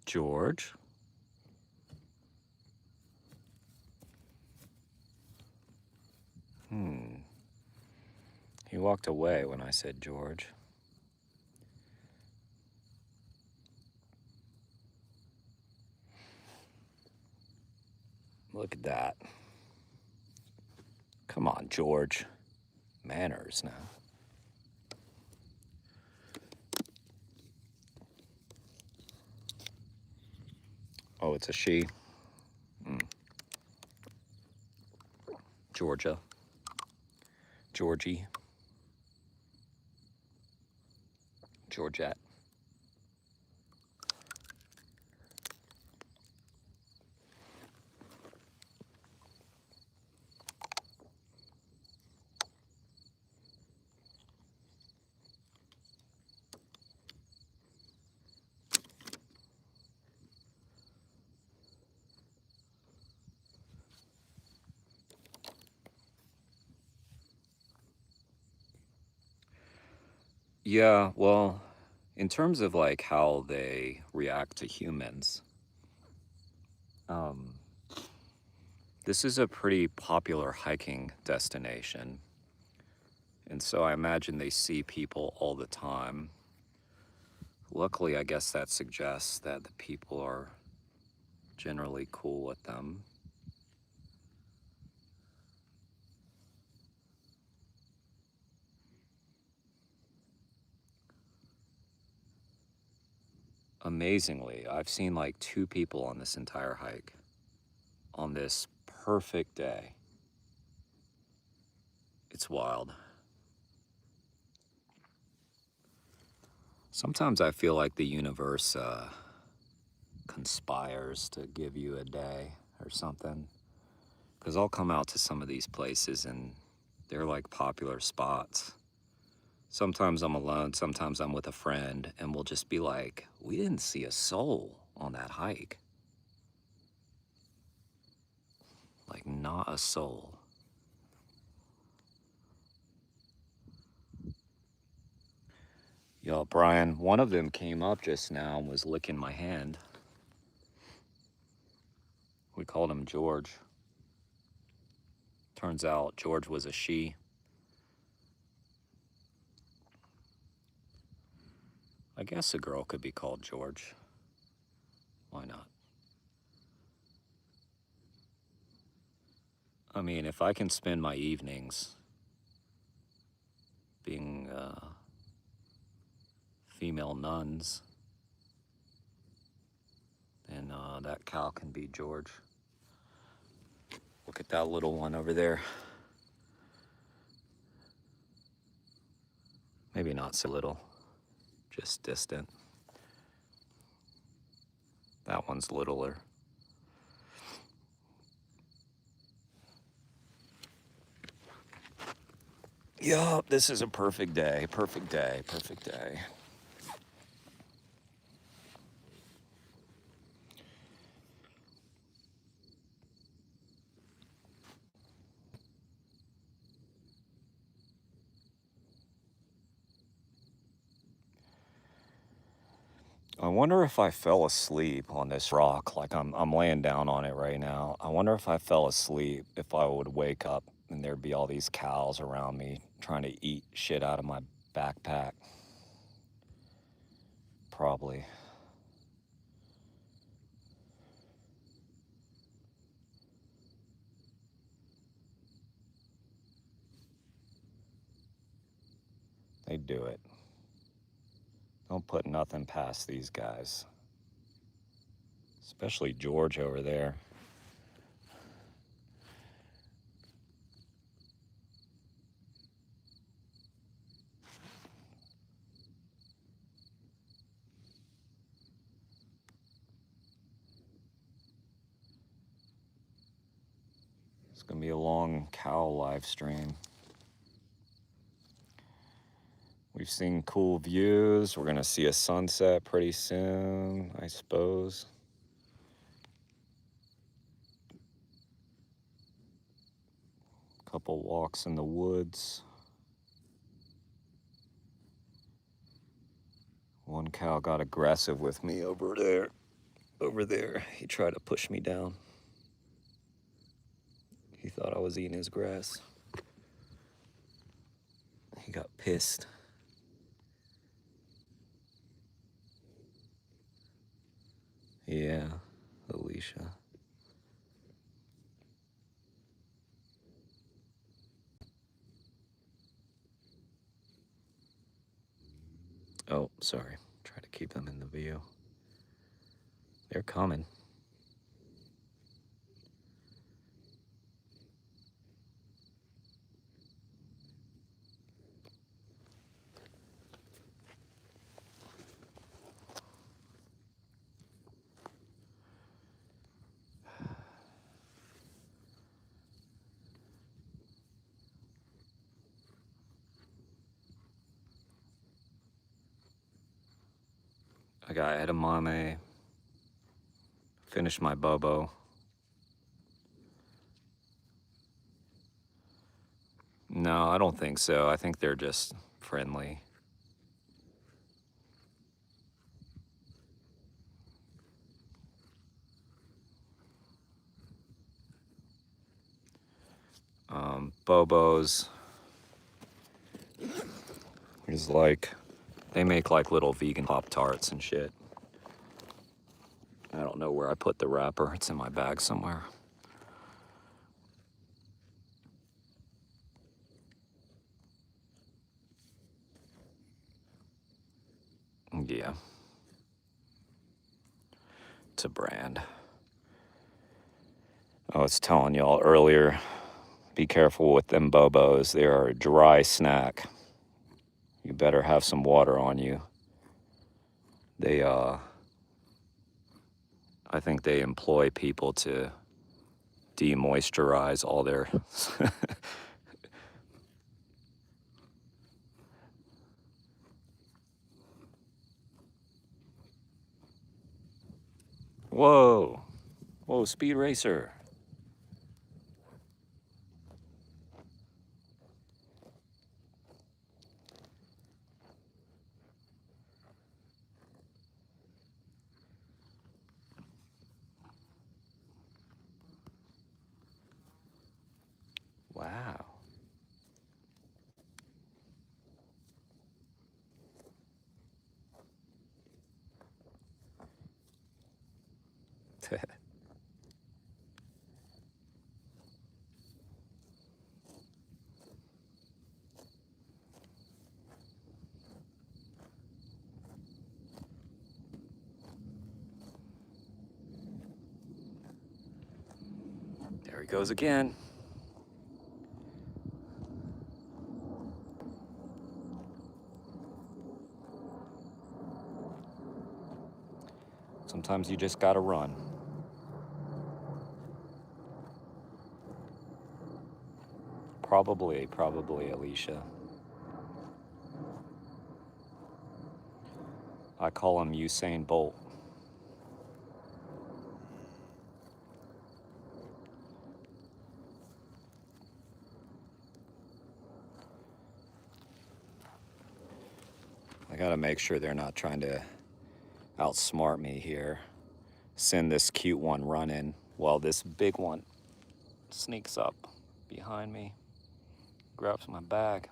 George. He walked away when I said George. Look at that. Come on, George. Manners now. Oh, it's a she. Georgia. Georgie. Georgette. Yeah, well, in terms of like how they react to humans, this is a pretty popular hiking destination. And so I imagine they see people all the time. Luckily, I guess that suggests that the people are generally cool with them. Amazingly, I've seen like 2 people on this entire hike on this perfect day. It's wild. Sometimes I feel like the universe conspires to give you a day or something. Because I'll come out to some of these places and they're like popular spots. Sometimes I'm alone, sometimes I'm with a friend, and we'll just be like, we didn't see a soul on that hike. Like, not a soul. Yo, Brian, one of them came up just now and was licking my hand. We called him George. Turns out George was a she. I guess a girl could be called George. Why not? I mean, if I can spend my evenings being female nuns, then that cow can be George. Look at that little one over there. Maybe not so little, just distant. That one's littler. Yup, this is a perfect day, perfect day, perfect day. I wonder if I fell asleep on this rock, like I'm laying down on it right now. I wonder if I fell asleep, if I would wake up and there'd be all these cows around me trying to eat shit out of my backpack. Probably. They'd do it. Don't put nothing past these guys. Especially George over there. It's gonna be a long cow live stream. We've seen cool views. We're gonna see a sunset pretty soon, I suppose. Couple walks in the woods. One cow got aggressive with me over there. Over there, he tried to push me down. He thought I was eating his grass. He got pissed. Yeah, Alicia. Oh, sorry. Try to keep them in the view. They're coming. I got edamame. Finished my bobo. No, I don't think so. I think they're just friendly. Bobos is like, they make like little vegan Pop-Tarts and shit. I don't know where I put the wrapper. It's in my bag somewhere. Yeah. It's a brand. I was telling y'all earlier, be careful with them Bobos. They are a dry snack. You better have some water on you. They, I think they employ people to demoisturize all their... Whoa. Whoa, Speed Racer. Wow. There he goes again. Sometimes you just gotta run. Probably Alicia. I call him Usain Bolt. I gotta make sure they're not trying to outsmart me here. Send this cute one running while this big one sneaks up behind me, grabs my bag.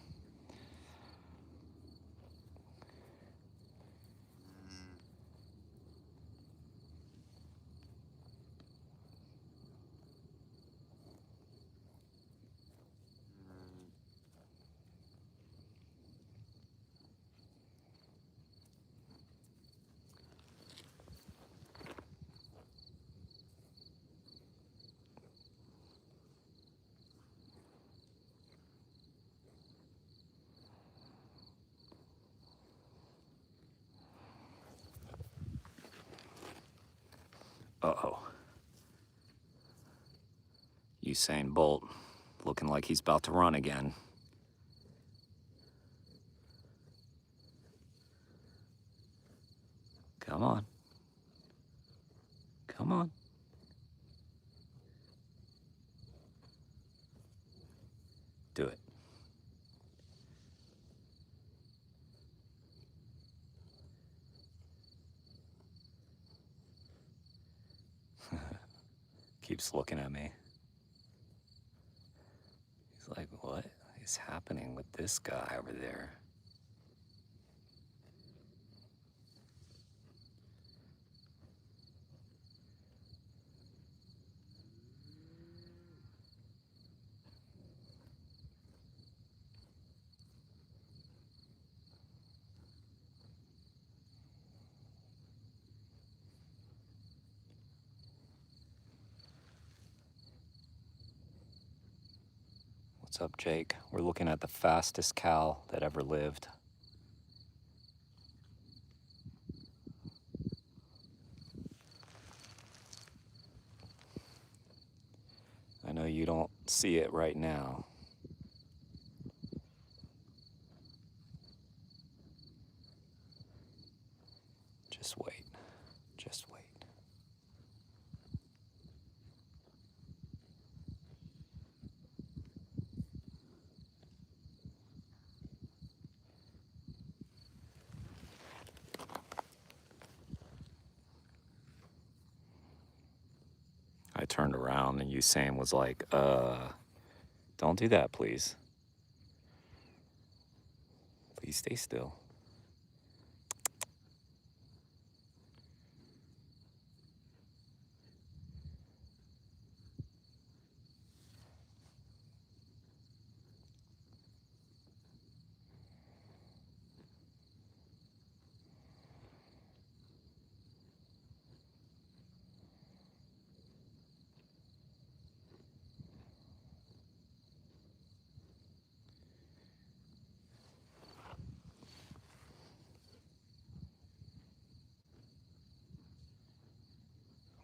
Uh-oh. Usain Bolt looking like he's about to run again. Come on. Come on. Do it. Keeps looking at me. He's like, what is happening with this guy over there? What's up, Jake? We're looking at the fastest cow that ever lived. I know you don't see it right now. Just wait. Just wait. I turned around and Usain was like, don't do that, please. Please stay still.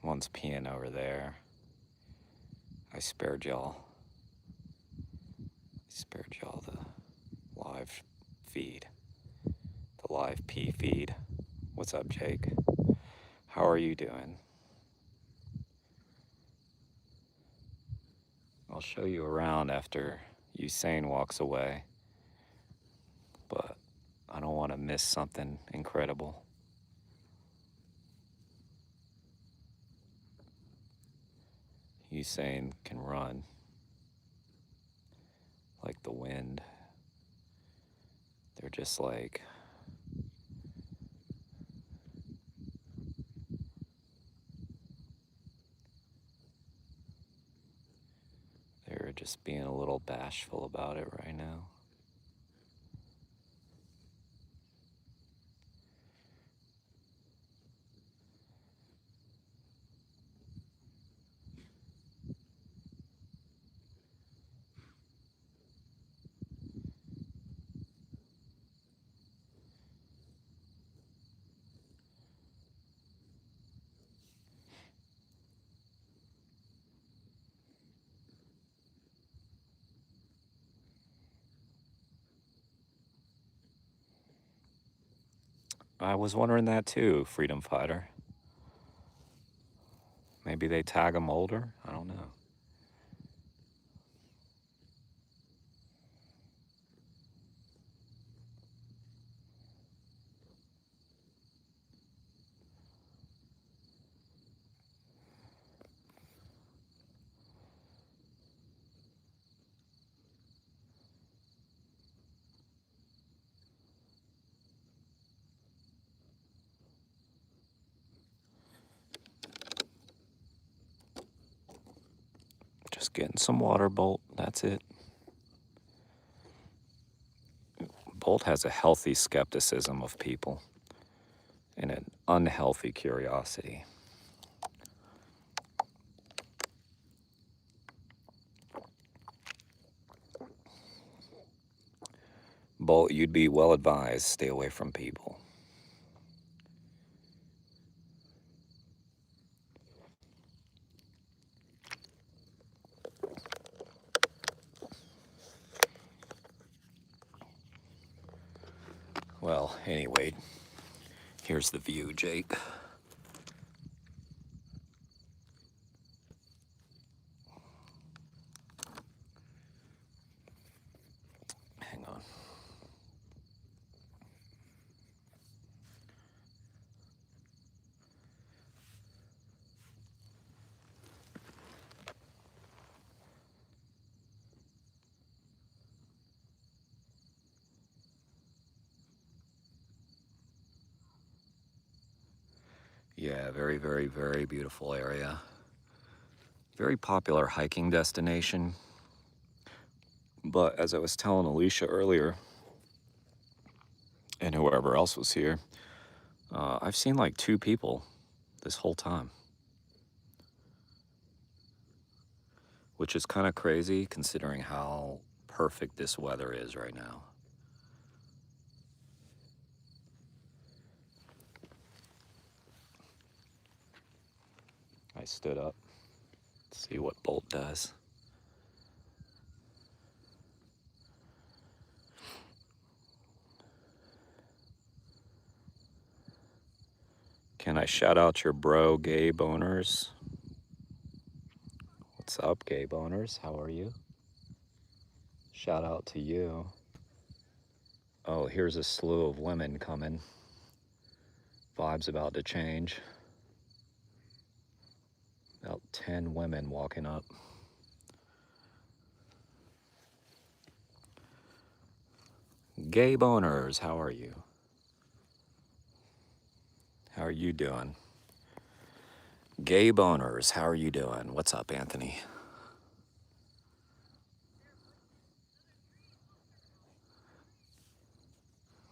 One's peeing over there. I spared y'all. Spared y'all the live feed. The live pee feed. What's up, Jake? How are you doing? I'll show you around after Usain walks away. But I don't want to miss something incredible. Usain can run like the wind. They're just like they're just being a little bashful about it right now. I was wondering that too, Freedom Fighter. Maybe they tag him older? I don't know. Just getting some water, Bolt. That's it. Bolt has a healthy skepticism of people and an unhealthy curiosity. Bolt, you'd be well advised, stay away from people. Well, anyway, Here's the view, Jake. Hang on. Yeah, very, very, very beautiful area. Very popular hiking destination. But as I was telling Alicia earlier, and whoever else was here, I've seen like 2 people this whole time. Which is kind of crazy considering how perfect this weather is right now. I stood up to see what Bolt does. Can I shout out your bro, Gay Boners? What's up, Gay Boners? How are you? Shout out to you. Oh, here's a slew of women coming. Vibe's about to change. About 10 women walking up. Gay Boners, how are you? How are you doing? Gay Boners, how are you doing? What's up, Anthony?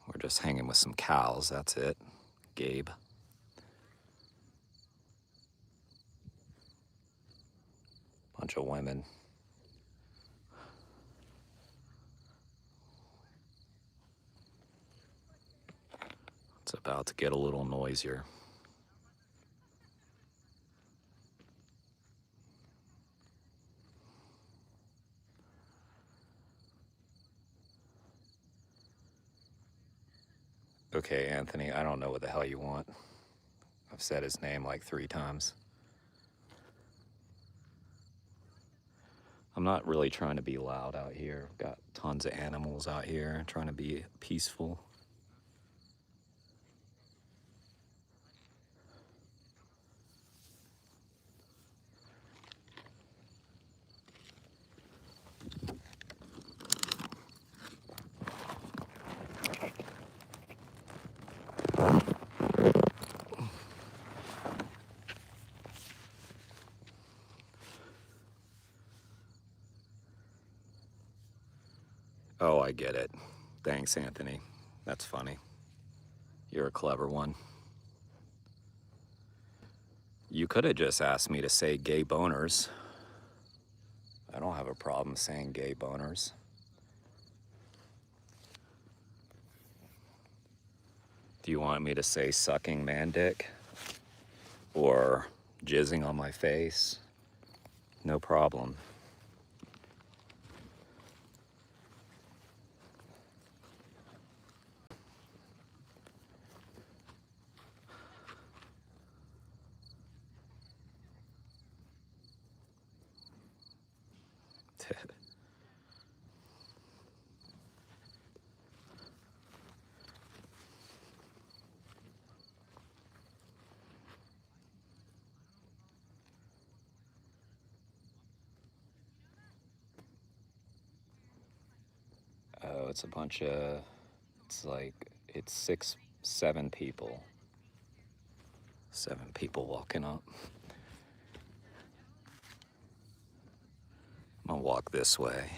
We're just hanging with some cows, that's it. Gabe. Bunch of women. It's about to get a little noisier. Okay, Anthony, I don't know what the hell you want. I've said his name like 3 times. I'm not really trying to be loud out here. I've got tons of animals out here, trying to be peaceful. Oh, I get it. Thanks, Anthony. That's funny. You're a clever one. You could have just asked me to say gay boners. I don't have a problem saying gay boners. Do you want me to say sucking man dick? Or jizzing on my face? No problem. Oh, it's a bunch of, it's 6, 7 people. 7 people walking up. I'm gonna walk this way.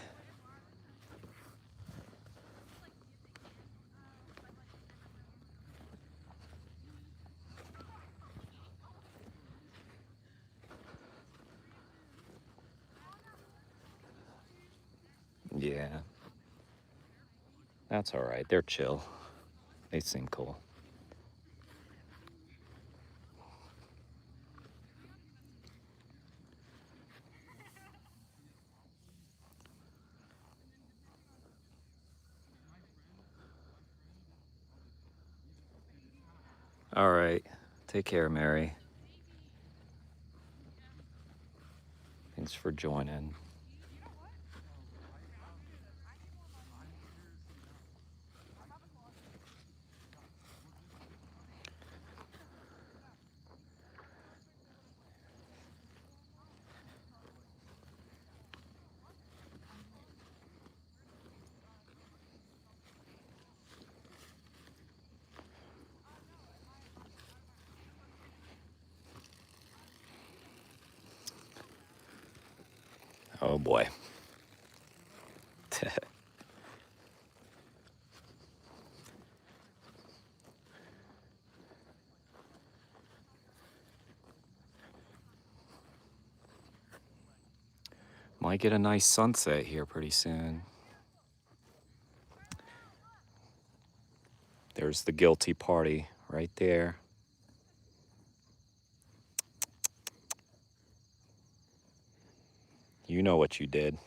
Yeah. That's all right. They're chill. They seem cool. All right. Take care, Mary. Thanks for joining. Oh boy. Might get a nice sunset here pretty soon. There's the guilty party right there. You know what you did.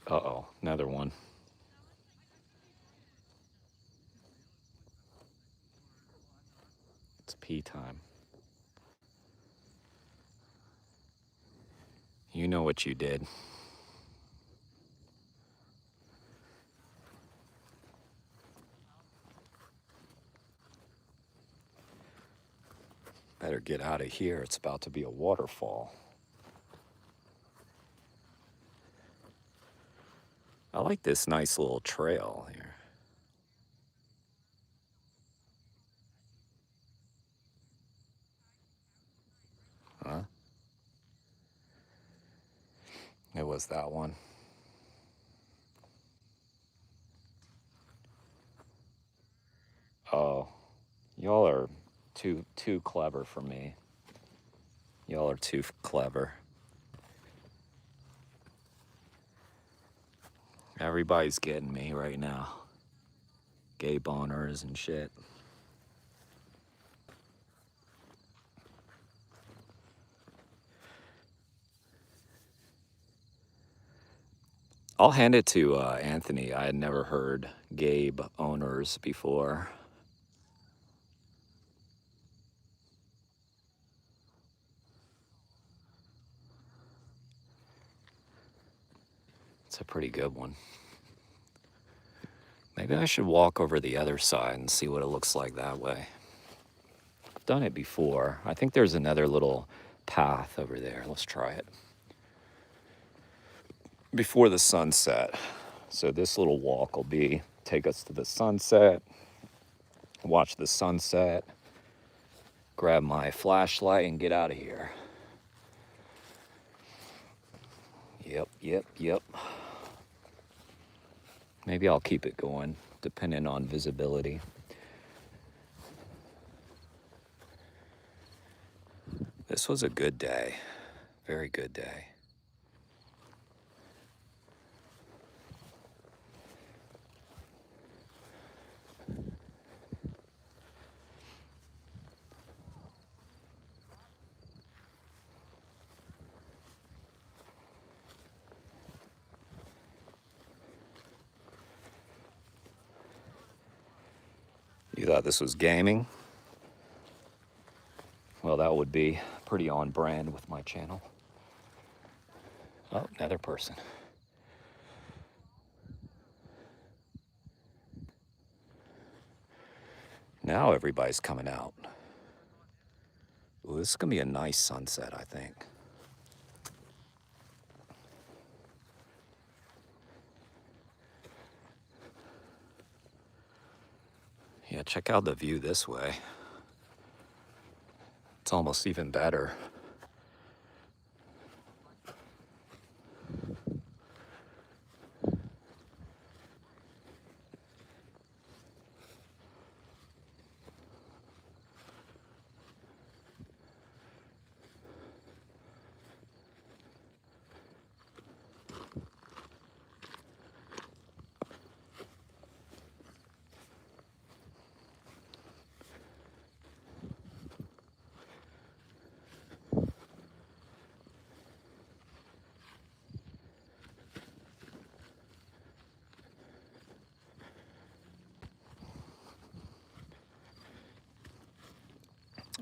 Uh-oh, another one. It's pee time. You know what you did. Better get out of here. It's about to be a waterfall. I like this nice little trail here. Huh? It was that one. Oh, y'all are too clever for me. Y'all are too clever. Everybody's getting me right now. Gay boners and shit. I'll hand it to Anthony. I had never heard Gabe owners before. It's a pretty good one. Maybe I should walk over the other side and see what it looks like that way. I've done it before. I think there's another little path over there. Let's try it. Before the sunset. So this little walk will take us to the sunset, watch the sunset, grab my flashlight and get out of here. Yep. Maybe I'll keep it going, depending on visibility. This was a good day. Very good day. You thought this was gaming? Well, that would be pretty on brand with my channel. Oh, another person. Now everybody's coming out. Ooh, this is gonna be a nice sunset, I think. Yeah, check out the view this way. It's almost even better.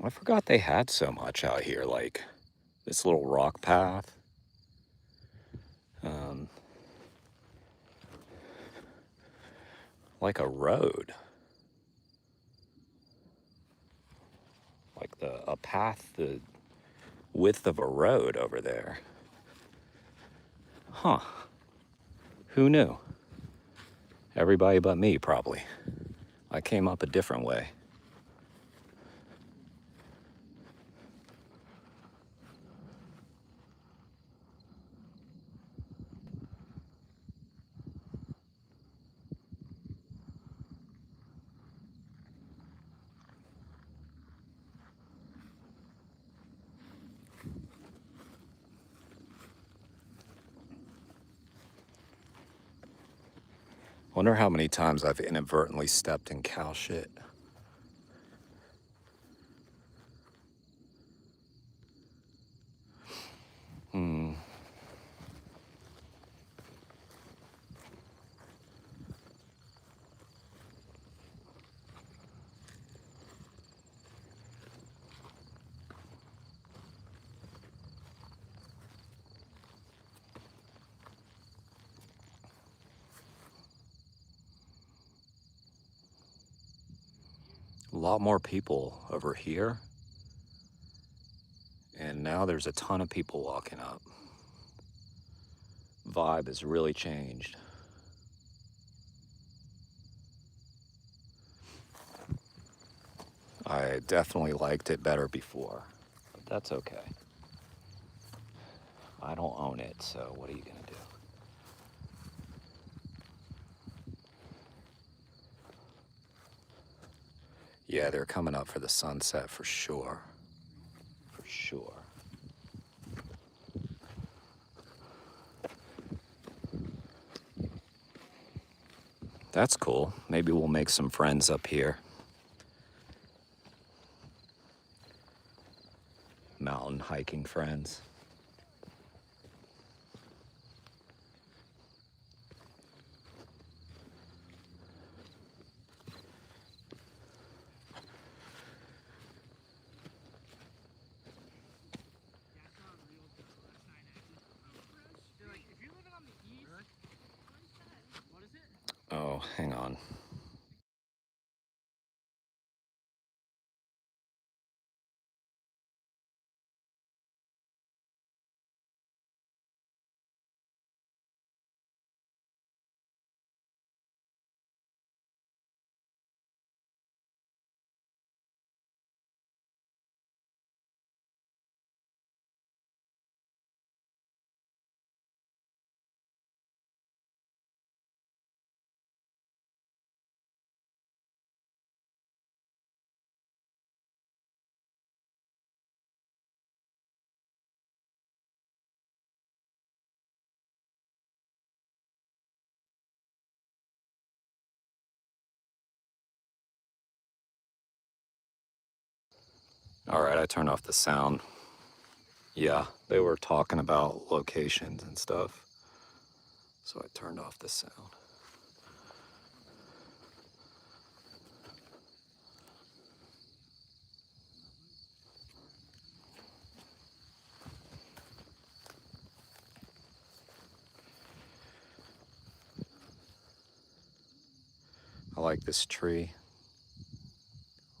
I forgot they had so much out here, like this little rock path. Um, like a road. Like a path the width of a road over there. Huh. Who knew? Everybody but me, probably. I came up a different way. Wonder how many times I've inadvertently stepped in cow shit. Hmm. A lot more people over here. And now there's a ton of people walking up. Vibe has really changed. I definitely liked it better before, but that's okay. I don't own it, so what are you gonna do? Yeah, they're coming up for the sunset for sure. For sure. That's cool. Maybe we'll make some friends up here. Mountain hiking friends. Oh, hang on. All right, I turned off the sound. Yeah, they were talking about locations and stuff, so I turned off the sound. I like this tree.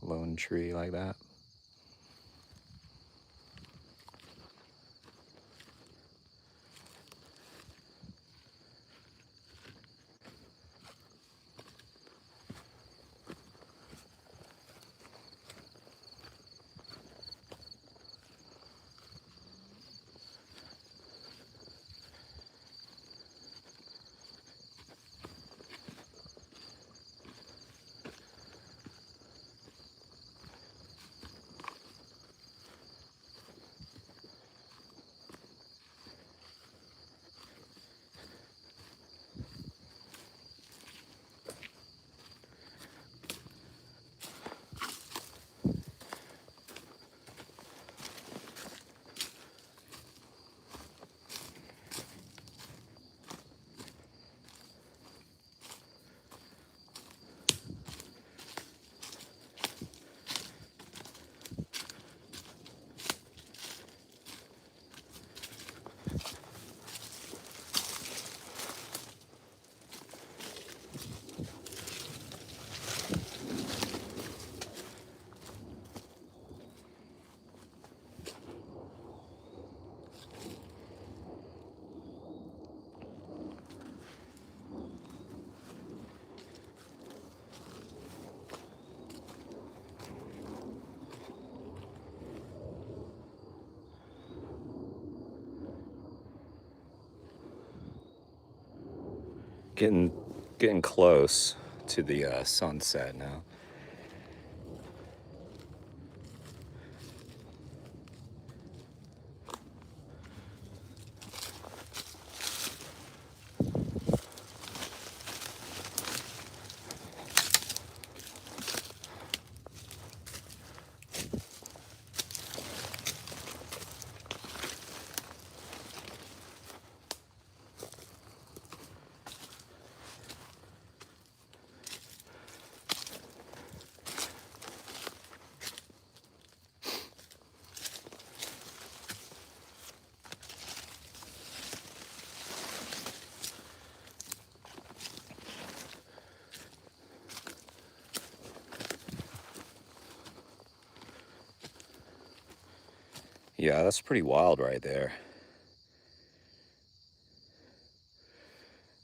Lone tree like that. Getting close to the sunset now. Yeah, that's pretty wild right there.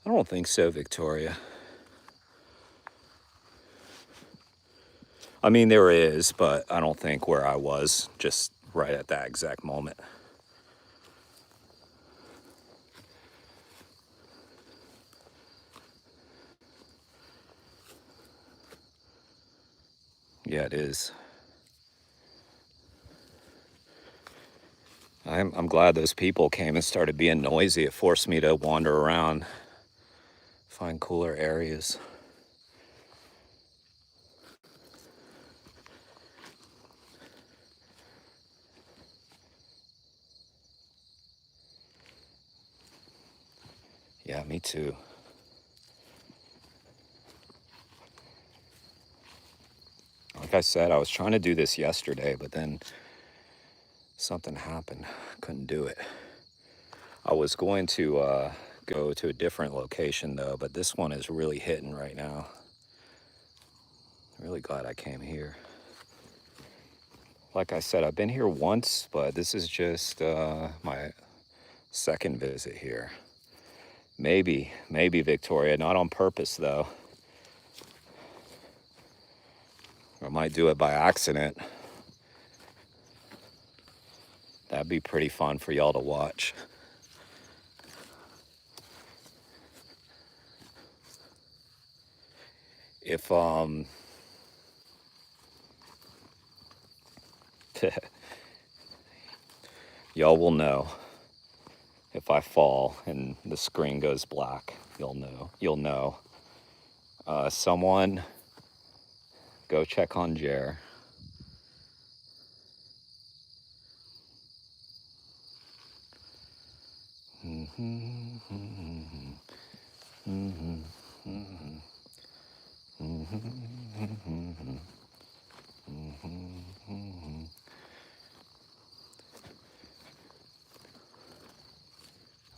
I don't think so, Victoria. I mean, there is, but I don't think where I was just right at that exact moment. Yeah, it is. I'm glad those people came and started being noisy. It forced me to wander around, find cooler areas. Yeah, me too. Like I said, I was trying to do this yesterday, but then something happened. Couldn't do it. I was going to go to a different location though, but this one is really hitting right now. Really glad I came here. Like I said, I've been here once, but this is just my second visit here. Maybe Victoria, not on purpose though. I might do it by accident. That'd be pretty fun for y'all to watch. If y'all will know if I fall and the screen goes black. You'll know. Someone go check on Jer.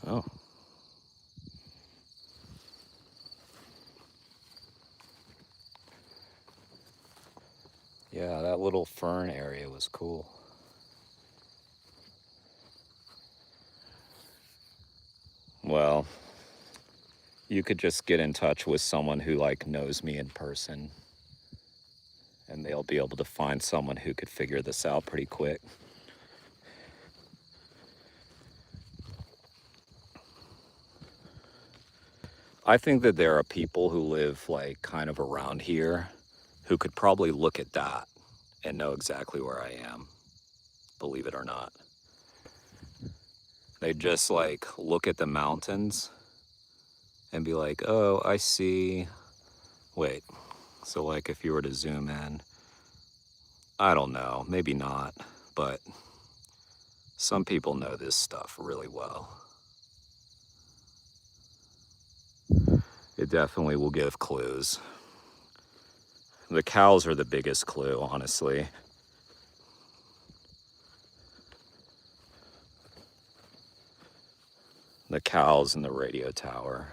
Oh. Yeah, that little fern area was cool. Well, you could just get in touch with someone who like knows me in person, and they'll be able to find someone who could figure this out pretty quick. I think that there are people who live like kind of around here who could probably look at that and know exactly where I am, believe it or not. They just like look at the mountains and be like, oh, I see. Wait, so like if you were to zoom in, I don't know, maybe not, but some people know this stuff really well. It definitely will give clues. The cows are the biggest clue, honestly. The cows and the radio tower.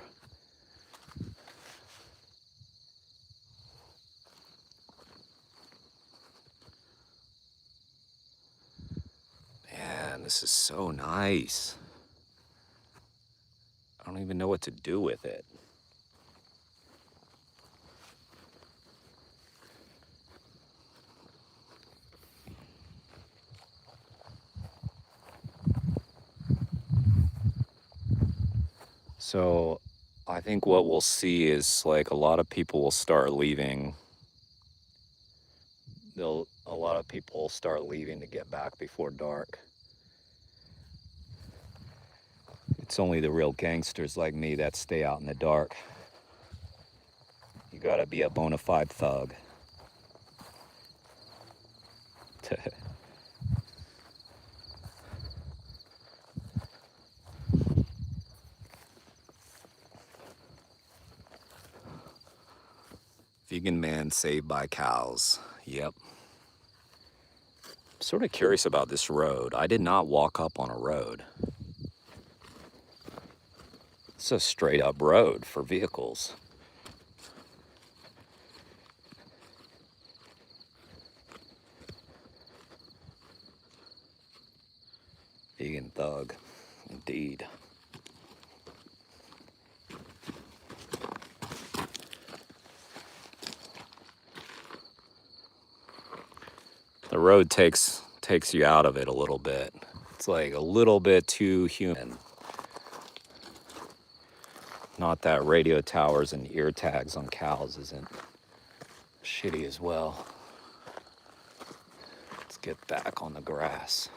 Man, this is so nice. I don't even know what to do with it. So I think what we'll see is like a lot of people will start leaving. A lot of people will start leaving to get back before dark. It's only the real gangsters like me that stay out in the dark. You gotta be a bona fide thug. Vegan man saved by cows. Yep. I'm sort of curious about this road. I did not walk up on a road. It's a straight up road for vehicles. Vegan thug, indeed. The road takes you out of it a little bit. It's like a little bit too human. Not that radio towers and ear tags on cows isn't shitty as well. Let's get back on the grass.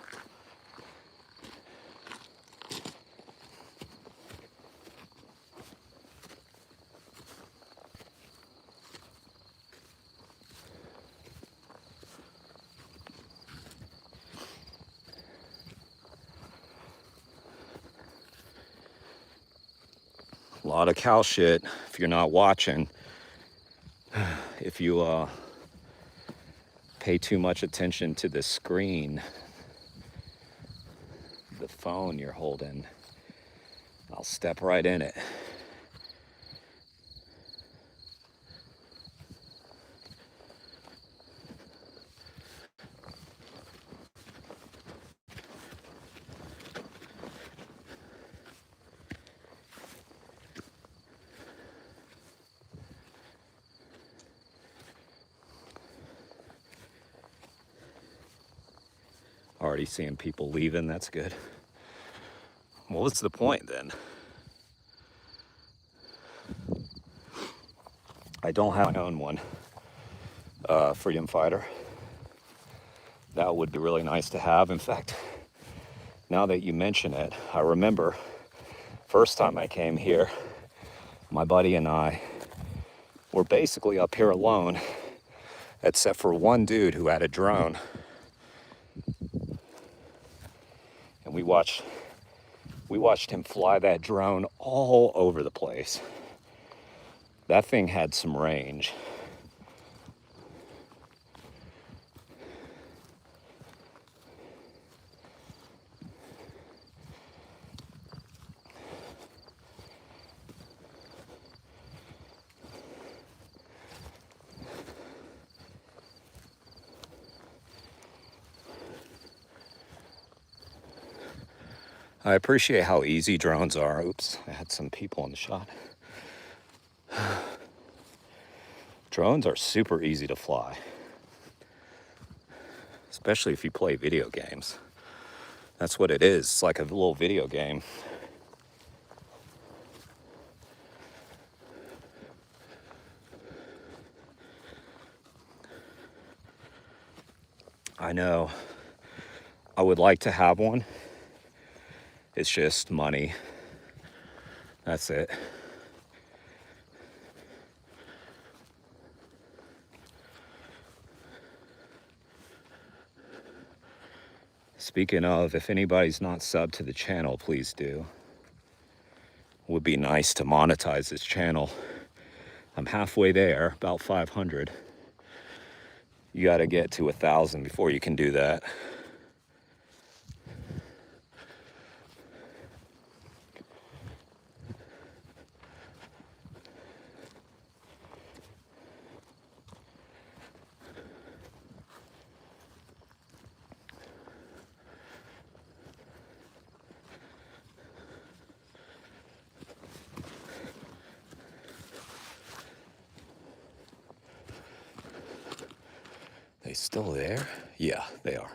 A lot of cow shit if you're not watching. If you pay too much attention to the screen, the phone you're holding, I'll step right in it. Already seeing people leaving, that's good. Well, what's the point then? I don't have my own one, freedom fighter. That would be really nice to have. In fact, now that you mention it, I remember first time I came here, my buddy and I were basically up here alone, except for one dude who had a drone. And we watched him fly that drone all over the place. That thing had some range. I appreciate how easy drones are. Oops, I had some people in the shot. Drones are super easy to fly, especially if you play video games. That's what it is. It's like a little video game. I know I would like to have one. It's just money. That's it. Speaking of, if anybody's not subbed to the channel, please do. Would be nice to monetize this channel. I'm halfway there, about 500. You gotta get to 1,000 before you can do that. They still there? Yeah, they are.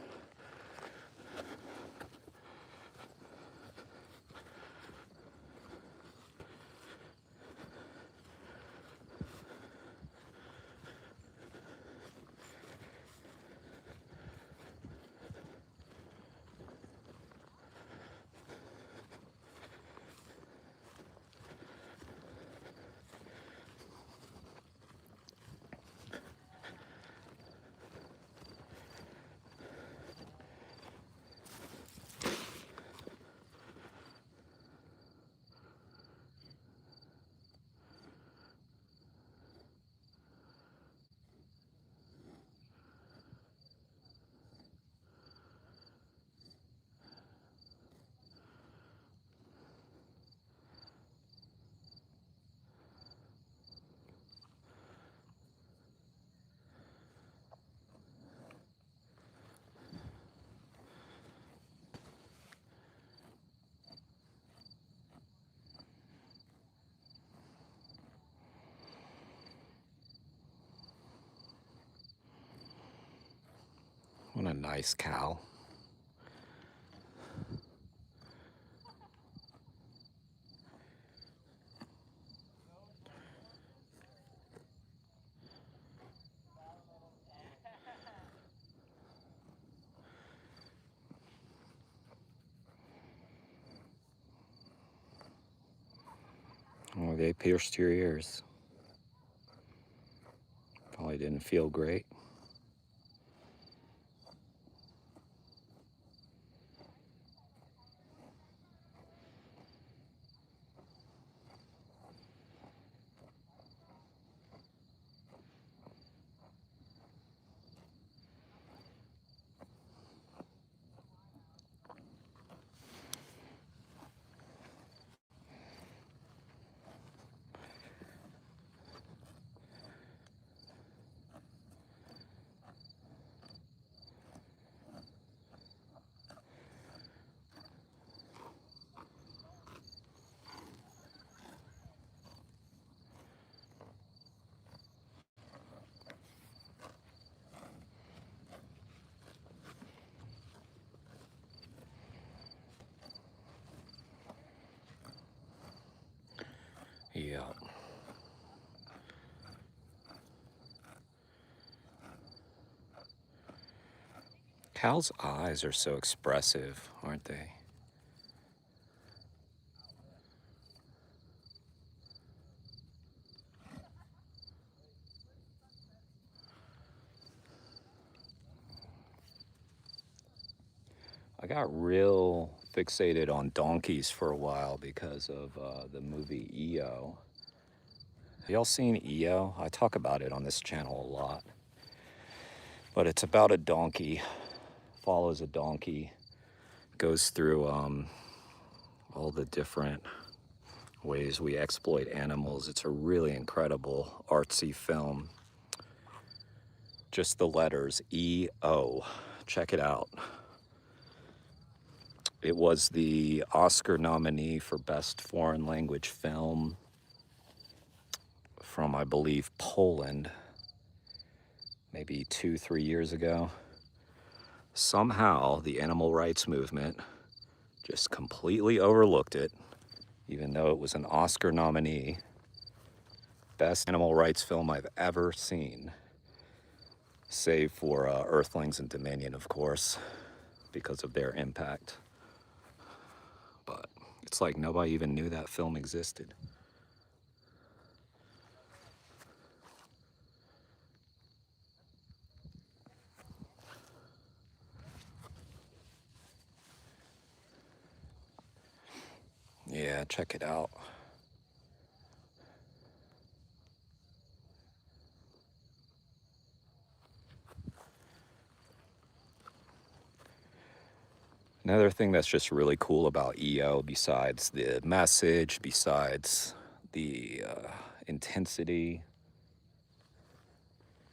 a nice cow. Oh, they pierced your ears. Probably didn't feel great. Yeah. Cows' eyes are so expressive, aren't they? I got real fixated on donkeys for a while because of the movie EO. Have y'all seen EO? I talk about it on this channel a lot. But it's about a donkey, follows a donkey, goes through all the different ways we exploit animals. It's a really incredible artsy film. Just the letters EO. Check it out. It was the Oscar nominee for Best Foreign Language Film from, I believe, Poland, maybe 2-3 years ago. Somehow, the animal rights movement just completely overlooked it, even though it was an Oscar nominee. Best animal rights film I've ever seen, save for Earthlings and Dominion, of course, because of their impact. But it's like nobody even knew that film existed. Yeah, check it out. Another thing that's just really cool about EO, besides the message, besides the intensity,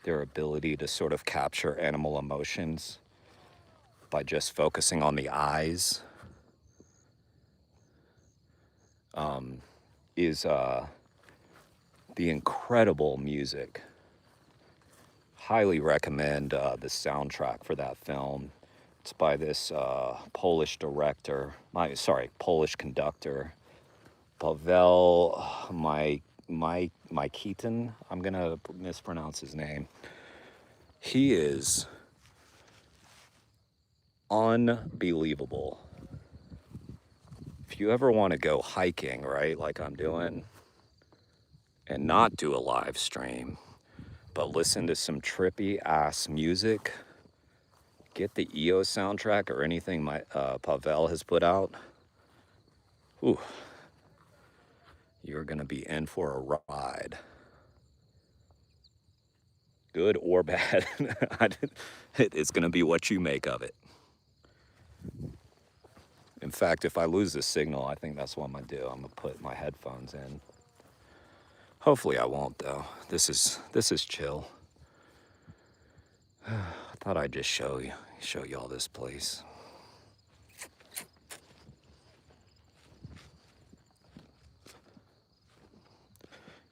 their ability to sort of capture animal emotions by just focusing on the eyes, is the incredible music. Highly recommend the soundtrack for that film. It's by this Polish director, Polish conductor, Paweł Majkitin. I'm gonna mispronounce his name. He is unbelievable. If you ever want to go hiking, right, like I'm doing, and not do a live stream, but listen to some trippy ass music, get the EO soundtrack or anything Paweł has put out. Ooh, you're gonna be in for a ride. Good or bad. It's gonna be what you make of it. In fact, if I lose the signal, I think that's what I'm gonna do. I'm gonna put my headphones in. Hopefully I won't though. This is chill. I thought I'd just show y'all this place.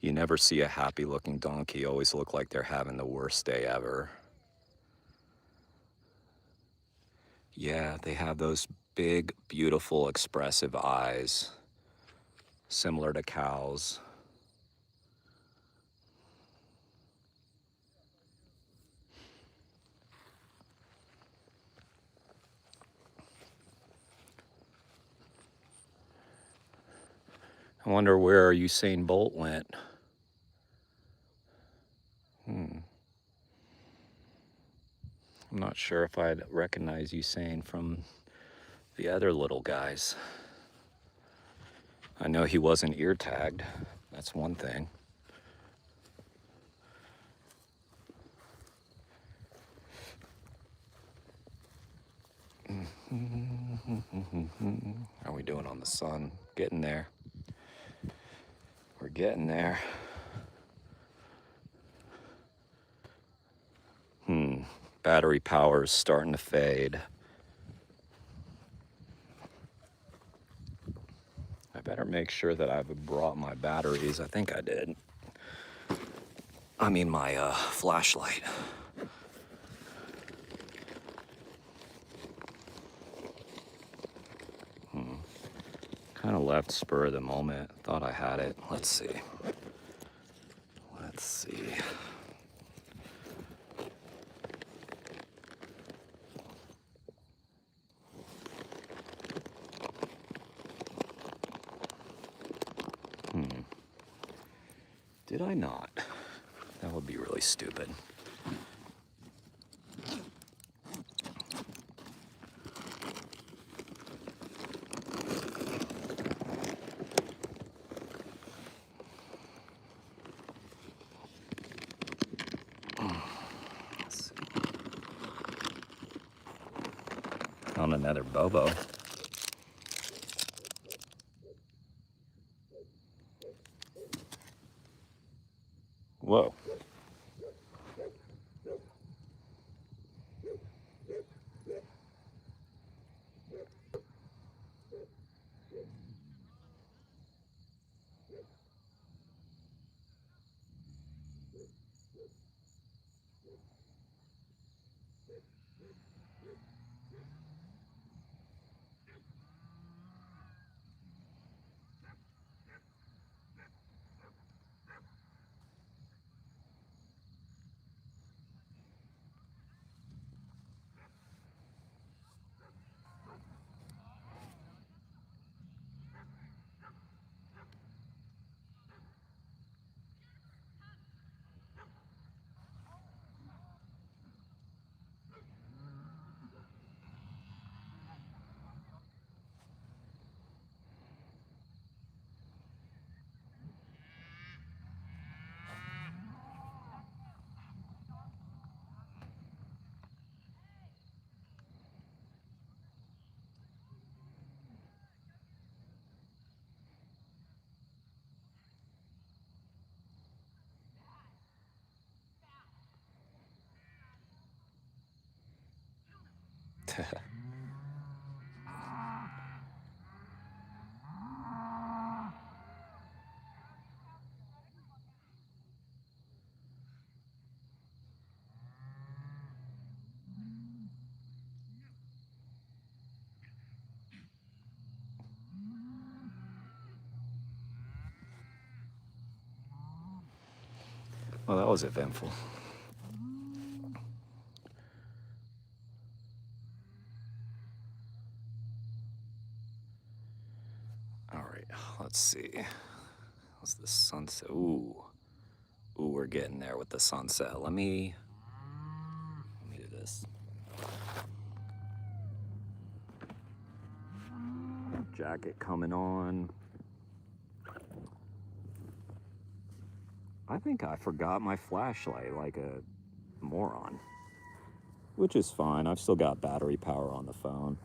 You never see a happy looking donkey, always look like they're having the worst day ever. Yeah, they have those big, beautiful, expressive eyes, similar to cows. I wonder where Usain Bolt went. I'm not sure if I'd recognize Usain from the other little guys. I know he wasn't ear tagged. That's one thing. How are we doing on the sun? Getting there. We're getting there. Battery power is starting to fade. I better make sure that I've brought my batteries. I think I did. I mean my flashlight. Kind of left spur of the moment. Thought I had it. Let's see. Let's see. Did I not? That would be really stupid. Let's see. Found another Bobo. Whoa. Well, that was eventful. All right, let's see. What's the sunset? Ooh, we're getting there with the sunset. Let me do this. Jacket coming on. I think I forgot my flashlight like a moron, which is fine. I've still got battery power on the phone.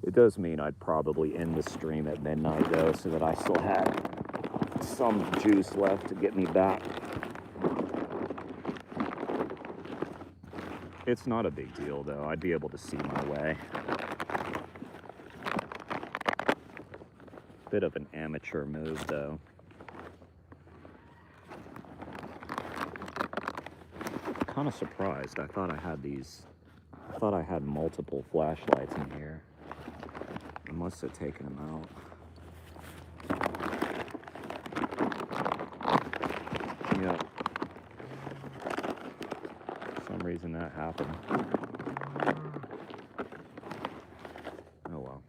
It does mean I'd probably end the stream at midnight though, so that I still had some juice left to get me back. It's not a big deal though. I'd be able to see my way. Bit of an amateur move though. Kind of surprised. I thought I had these I thought I had multiple flashlights in here. I must have taken them out. Yep. For some reason that happened. Oh well.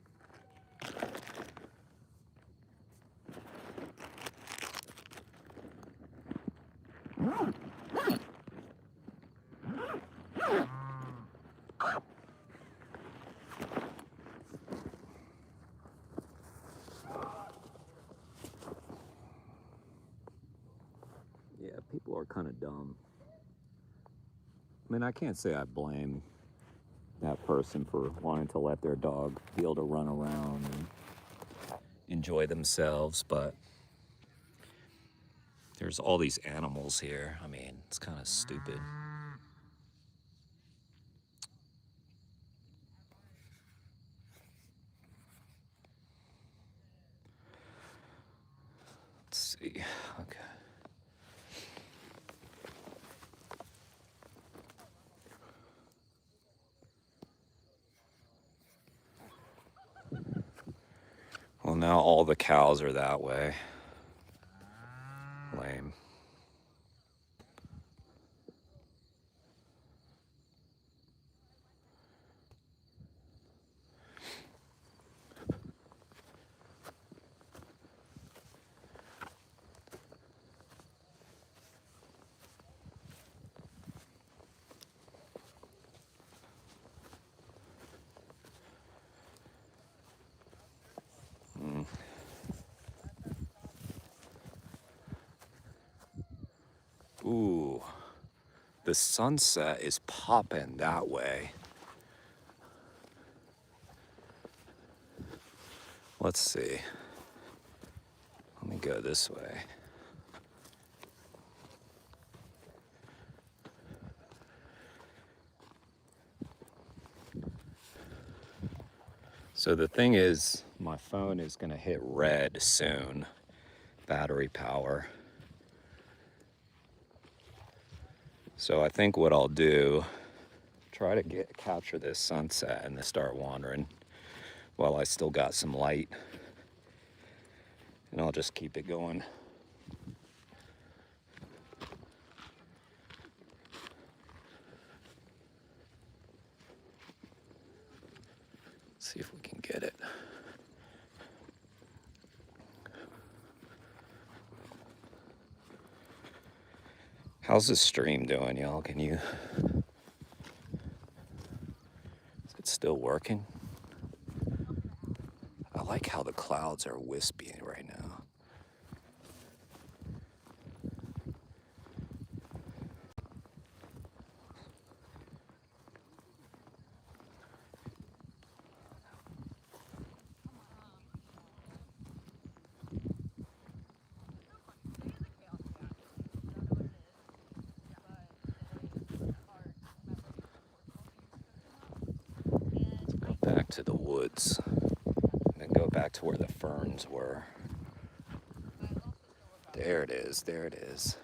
Yeah, people are kind of dumb. I mean, I can't say I blame that person for wanting to let their dog be able to run around and enjoy themselves, but there's all these animals here. I mean, it's kind of stupid. Let's see. Okay. Well, now all the cows are that way. Lame. Ooh, the sunset is popping that way. Let's see. Let me go this way. So the thing is, my phone is gonna hit red soon. Battery power. So I think what I'll do, try to capture this sunset and then start wandering while I still got some light. And I'll just keep it going. See if we can get it. How's the stream doing, y'all? Is it still working? I like how the clouds are wispy right now. Let's go back to the woods and then go back to where the ferns were. There it is, there it is.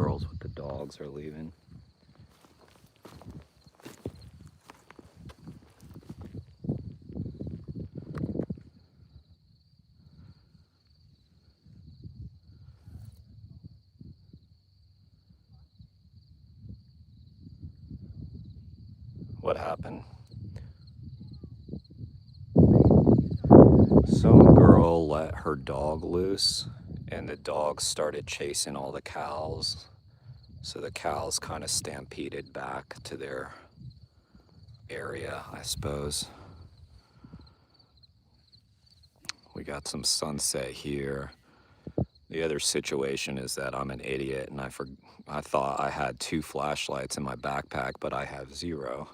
girls with the dogs are leaving. What happened? Some girl let her dog loose, and the dog started chasing all the cows. So the cows kind of stampeded back to their area, I suppose. We got some sunset here. The other situation is that I'm an idiot and I thought I had 2 flashlights in my backpack, but I have 0.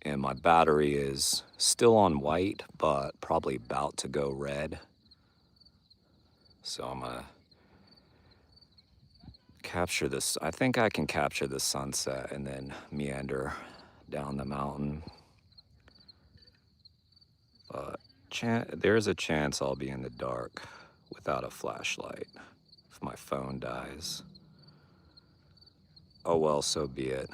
And my battery is still on white, but probably about to go red. So I'm gonna capture this. I think I can capture the sunset and then meander down the mountain. But there's a chance I'll be in the dark without a flashlight if my phone dies. Oh well, so be it.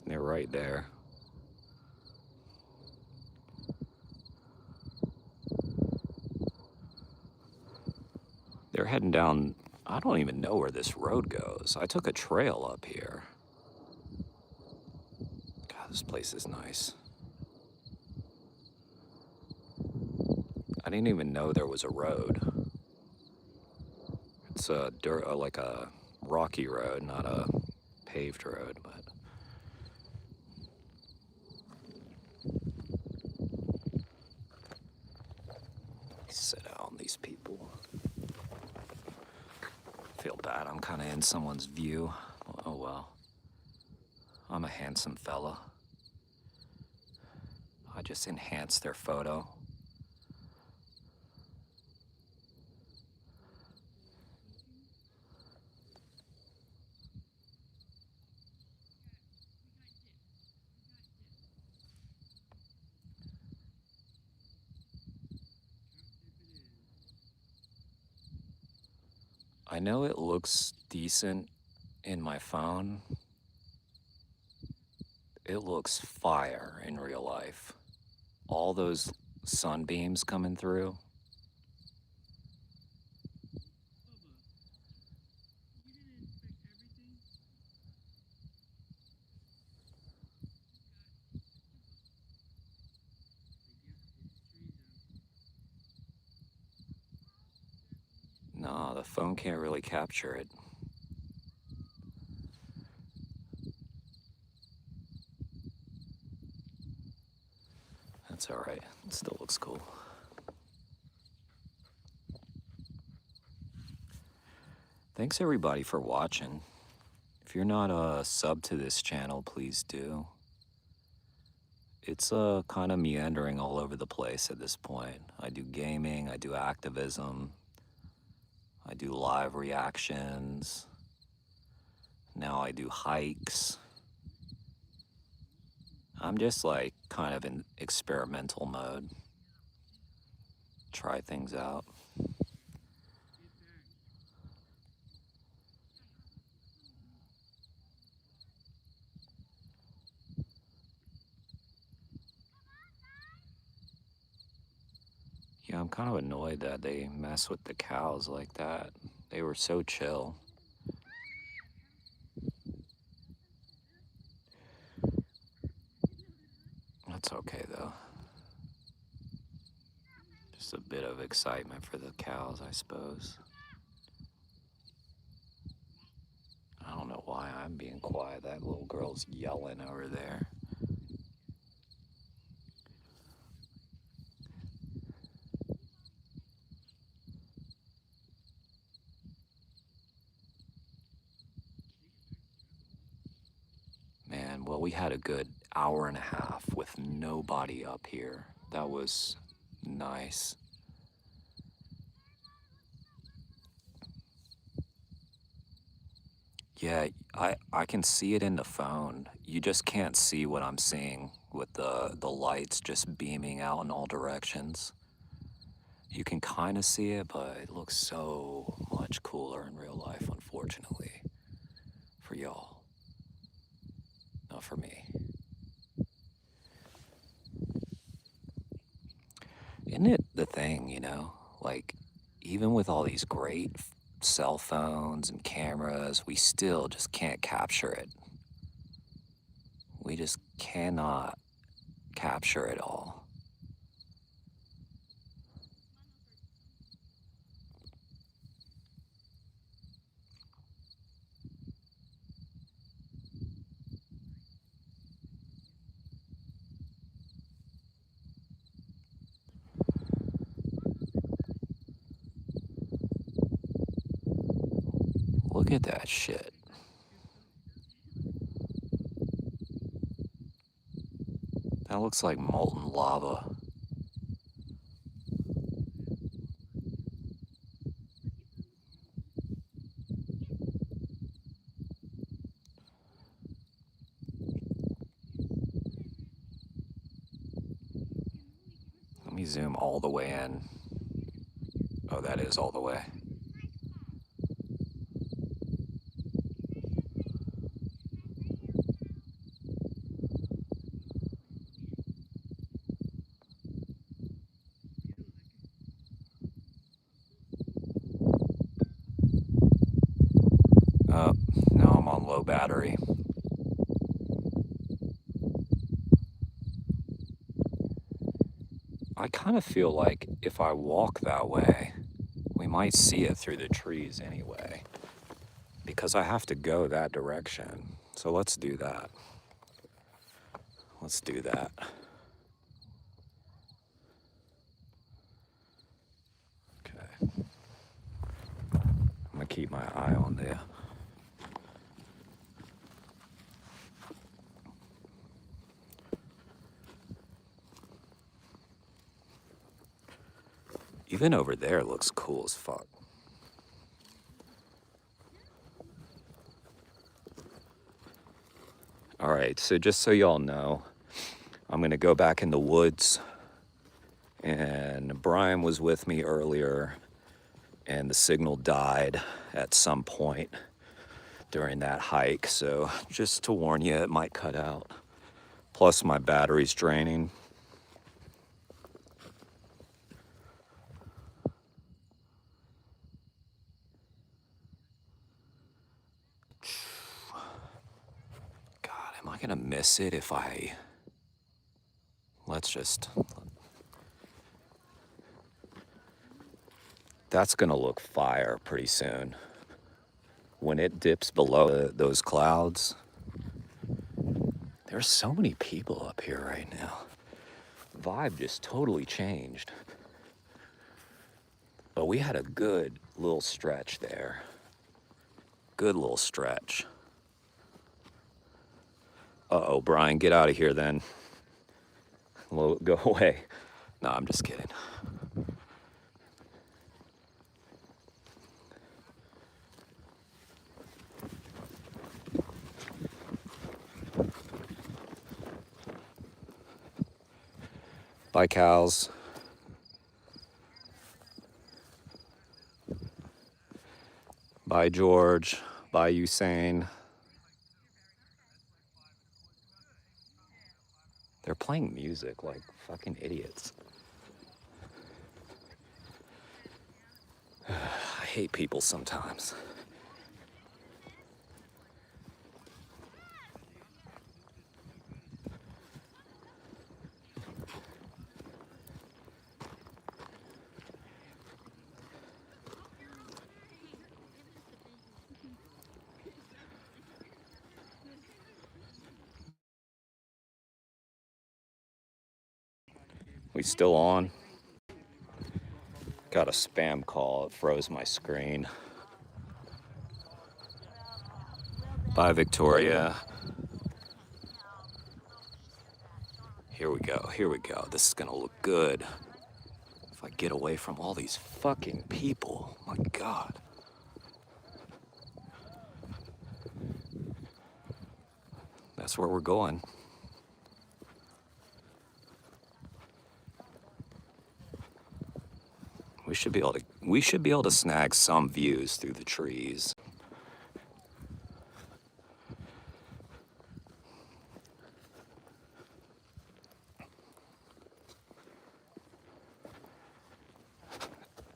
They're right there. They're heading down. I don't even know where this road goes. I took a trail up here. God, this place is nice. I didn't even know there was a road. It's like a rocky road, not a paved road, but sit down, these people. Feel bad, I'm kind of in someone's view. Oh well. I'm a handsome fella. I just enhanced their photo. I know it looks decent in my phone. It looks fire in real life. All those sunbeams coming through. No, the phone can't really capture it. That's all right. It still looks cool. Thanks everybody for watching. If you're not a sub to this channel, please do. It's kind of meandering all over the place at this point. I do gaming, I do activism, I do live reactions. Now I do hikes. I'm just like kind of in experimental mode. Try things out. Yeah, I'm kind of annoyed that they mess with the cows like that. They were so chill. That's okay though. Just a bit of excitement for the cows, I suppose. I don't know why I'm being quiet. That little girl's yelling over there. Man, well, we had a good hour and a half with nobody up here. That was nice. Yeah, I can see it in the phone. You just can't see what I'm seeing with the lights just beaming out in all directions. You can kind of see it, but it looks so much cooler in real life, unfortunately, for y'all, not for me. Isn't it the thing, you know? Like, even with all these great cell phones and cameras, we still just can't capture it. We just cannot capture it all. Look at that shit. That looks like molten lava. Let me zoom all the way in. Oh, that is all the way. Oh, now I'm on low battery. I kind of feel like if I walk that way, we might see it through the trees anyway, because I have to go that direction. So let's do that. Let's do that. Okay. I'm gonna keep my eye on there. Even over there looks cool as fuck. All right, so just so y'all know, I'm gonna go back in the woods, and Brian was with me earlier, and the signal died at some point during that hike, so just to warn you, it might cut out. Plus my battery's draining. God, am I gonna miss it if I... Let's just... That's gonna look fire pretty soon. When it dips below those clouds, there's so many people up here right now. Vibe just totally changed. But we had a good little stretch there. Good little stretch. Uh-oh, Brian, get out of here then. Go away. No, I'm just kidding. Bye, cows. Bye, George. Bye, Usain. They're playing music like fucking idiots. I hate people sometimes. We still on? Got a spam call. It froze my screen. Bye, Victoria. Here we go. Here we go. This is gonna look good. If I get away from all these fucking people. My God. That's where we're going. We should be able to snag some views through the trees.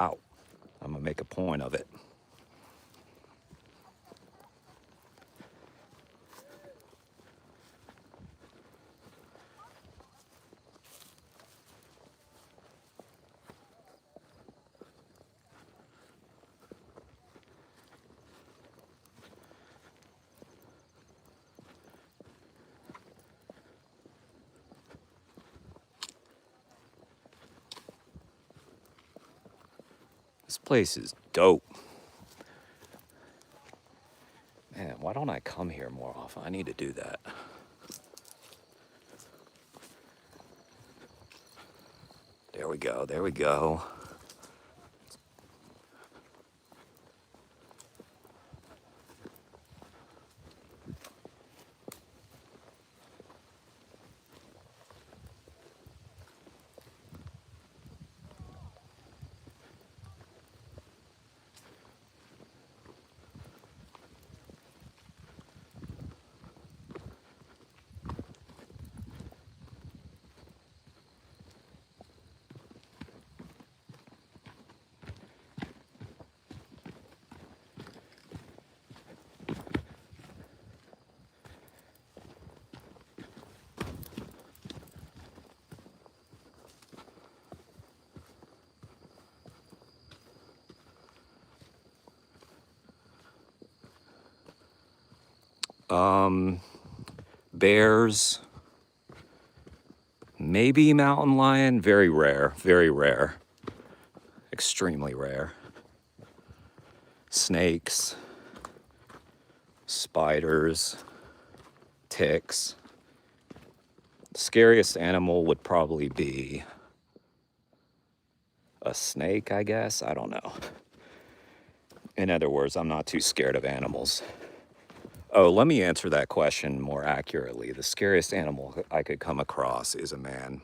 Ow. I'm gonna make a point of it. This place is dope. Man, why don't I come here more often? I need to do that. There we go, there we go. Bears, maybe mountain lion, very rare, extremely rare. Snakes, spiders, ticks. The scariest animal would probably be a snake, I guess. I don't know. In other words, I'm not too scared of animals. Oh, let me answer that question more accurately. The scariest animal I could come across is a man,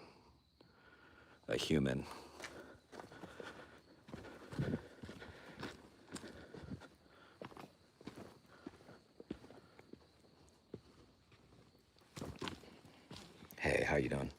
a human. Hey, how you doing?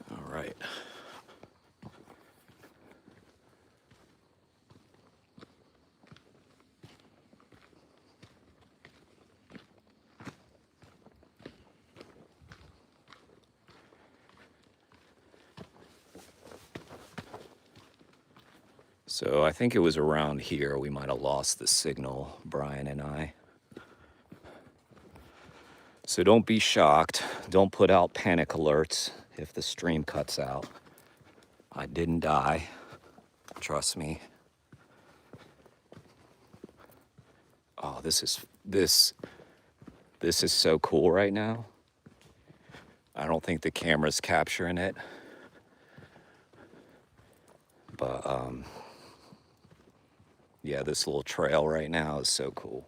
All right. So I think it was around here we might have lost the signal, Brian and I. So don't be shocked. Don't put out panic alerts if the stream cuts out. I didn't die. Trust me. Oh, this is so cool right now. I don't think the camera's capturing it. But yeah, this little trail right now is so cool.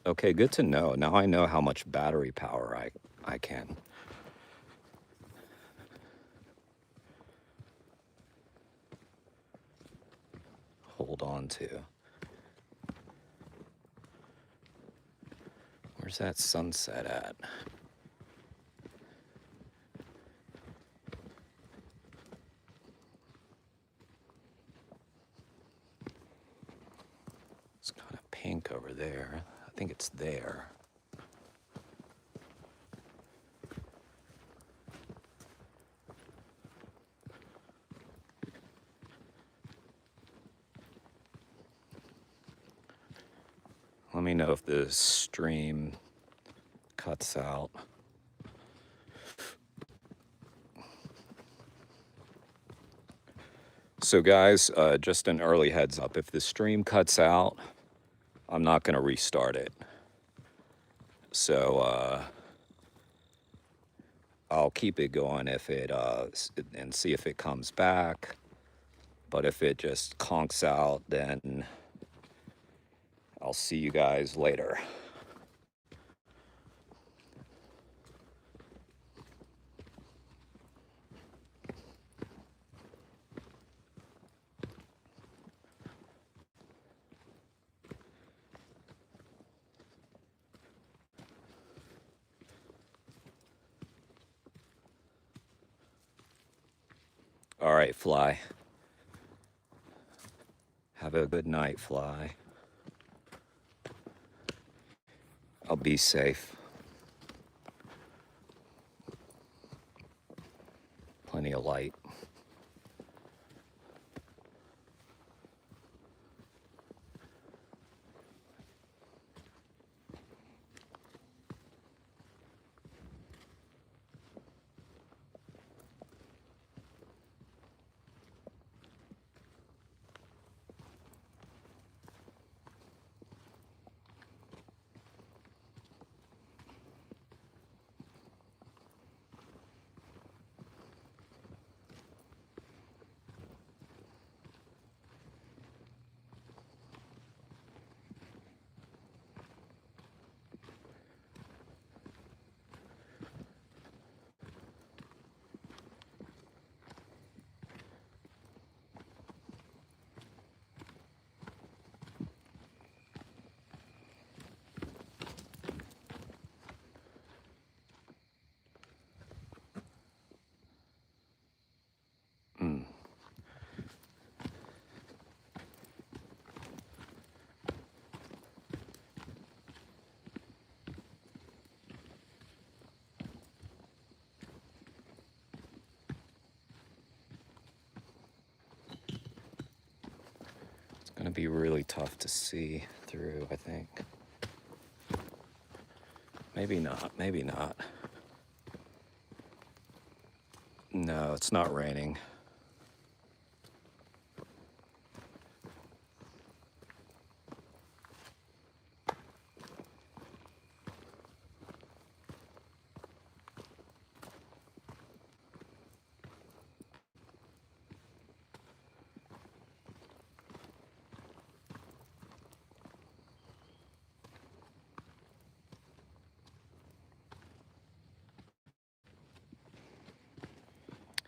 Okay, good to know. Now I know how much battery power I can hold on to. Where's that sunset at? It's kind of pink over there. I think it's there. Let me know if the stream cuts out. So guys, just an early heads up. If the stream cuts out, I'm not going to restart it. So I'll keep it going if it and see if it comes back. But if it just conks out, then I'll see you guys later. All right, Fly. Have a good night, Fly. I'll be safe. Plenty of light. It's gonna be really tough to see through, I think. Maybe not, maybe not. No, it's not raining.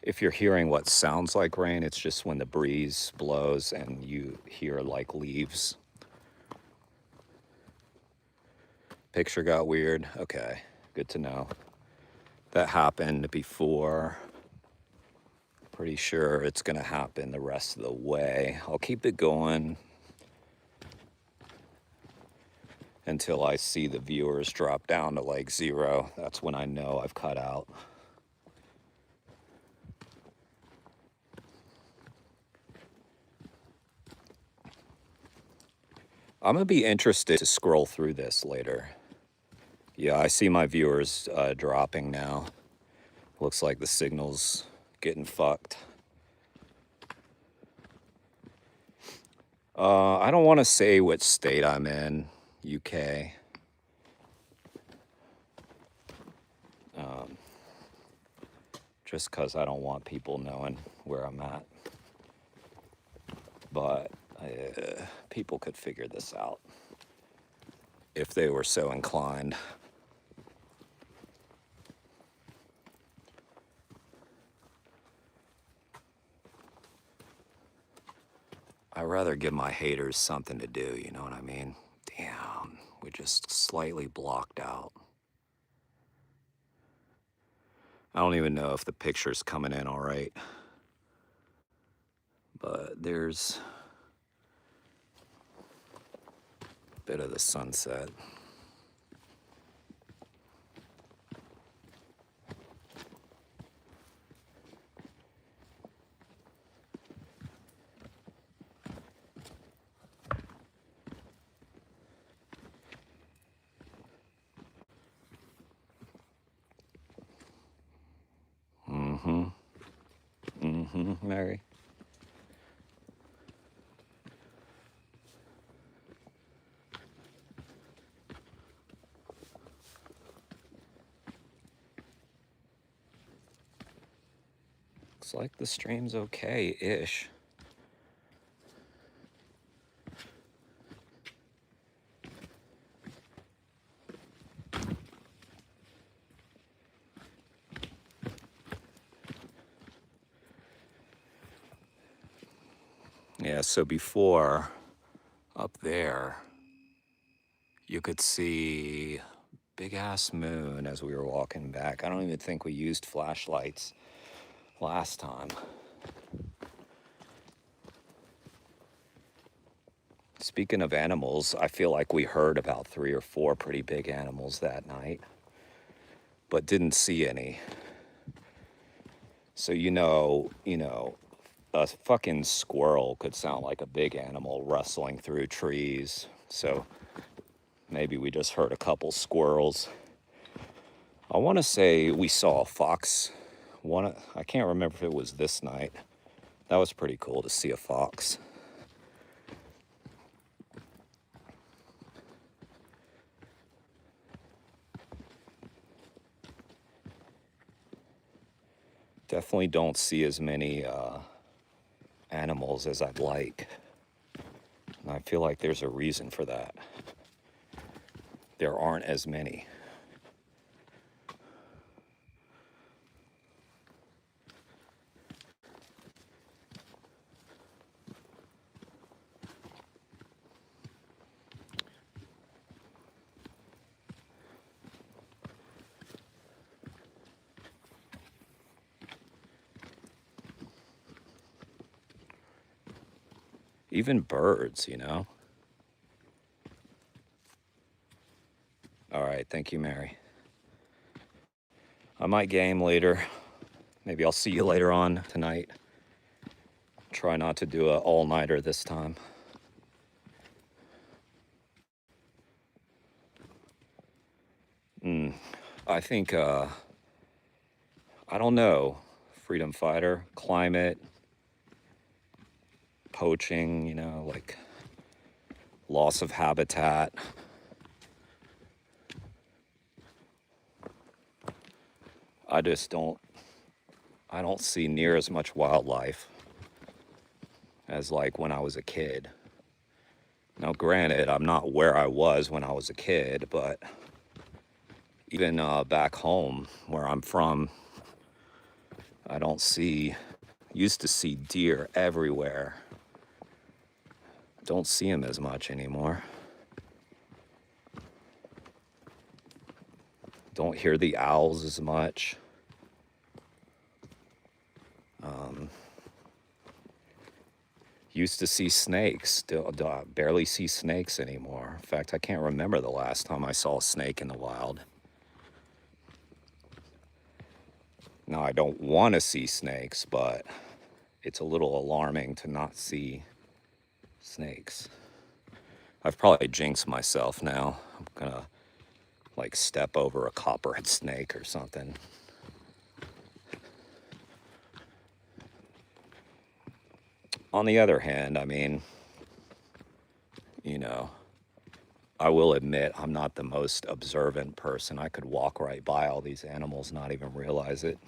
If you're hearing what sounds like rain, it's just when the breeze blows and you hear like leaves. Picture got weird. Okay, good to know. That happened before. Pretty sure it's gonna happen the rest of the way. I'll keep it going until I see the viewers drop down to like 0. That's when I know I've cut out. I'm gonna be interested to scroll through this later. Yeah, I see my viewers dropping now. Looks like the signal's getting fucked. I don't want to say which state I'm in, UK. Just because I don't want people knowing where I'm at. But people could figure this out if they were so inclined. I'd rather give my haters something to do, you know what I mean? Damn, we're just slightly blocked out. I don't even know if the picture's coming in all right. But there's a bit of the sunset. Mary. Looks like the stream's okay-ish. Yeah, so before, up there, you could see big ass moon as we were walking back. I don't even think we used flashlights last time. Speaking of animals, I feel like we heard about 3 or 4 pretty big animals that night, but didn't see any. So a fucking squirrel could sound like a big animal rustling through trees. So maybe we just heard a couple squirrels. I want to say we saw a fox. I can't remember if it was this night. That was pretty cool to see a fox. Definitely don't see as many animals as I'd like. And I feel like there's a reason for that. There aren't as many. Even birds, All right, thank you, Mary. I might game later. Maybe I'll see you later on tonight. Try not to do an all-nighter this time. I think, I don't know, freedom fighter, climate, poaching, like loss of habitat. I don't see near as much wildlife as like when I was a kid. Now, granted, I'm not where I was when I was a kid, but even back home where I'm from, I used to see deer everywhere. Don't see them as much anymore. Don't hear the owls as much. Used to see snakes, still barely see snakes anymore. In fact, I can't remember the last time I saw a snake in the wild. Now, I don't want to see snakes, but it's a little alarming to not see snakes. I've probably jinxed myself now. I'm gonna like step over a copperhead snake or something. On the other hand, I mean, I will admit I'm not the most observant person. I could walk right by all these animals, not even realize it.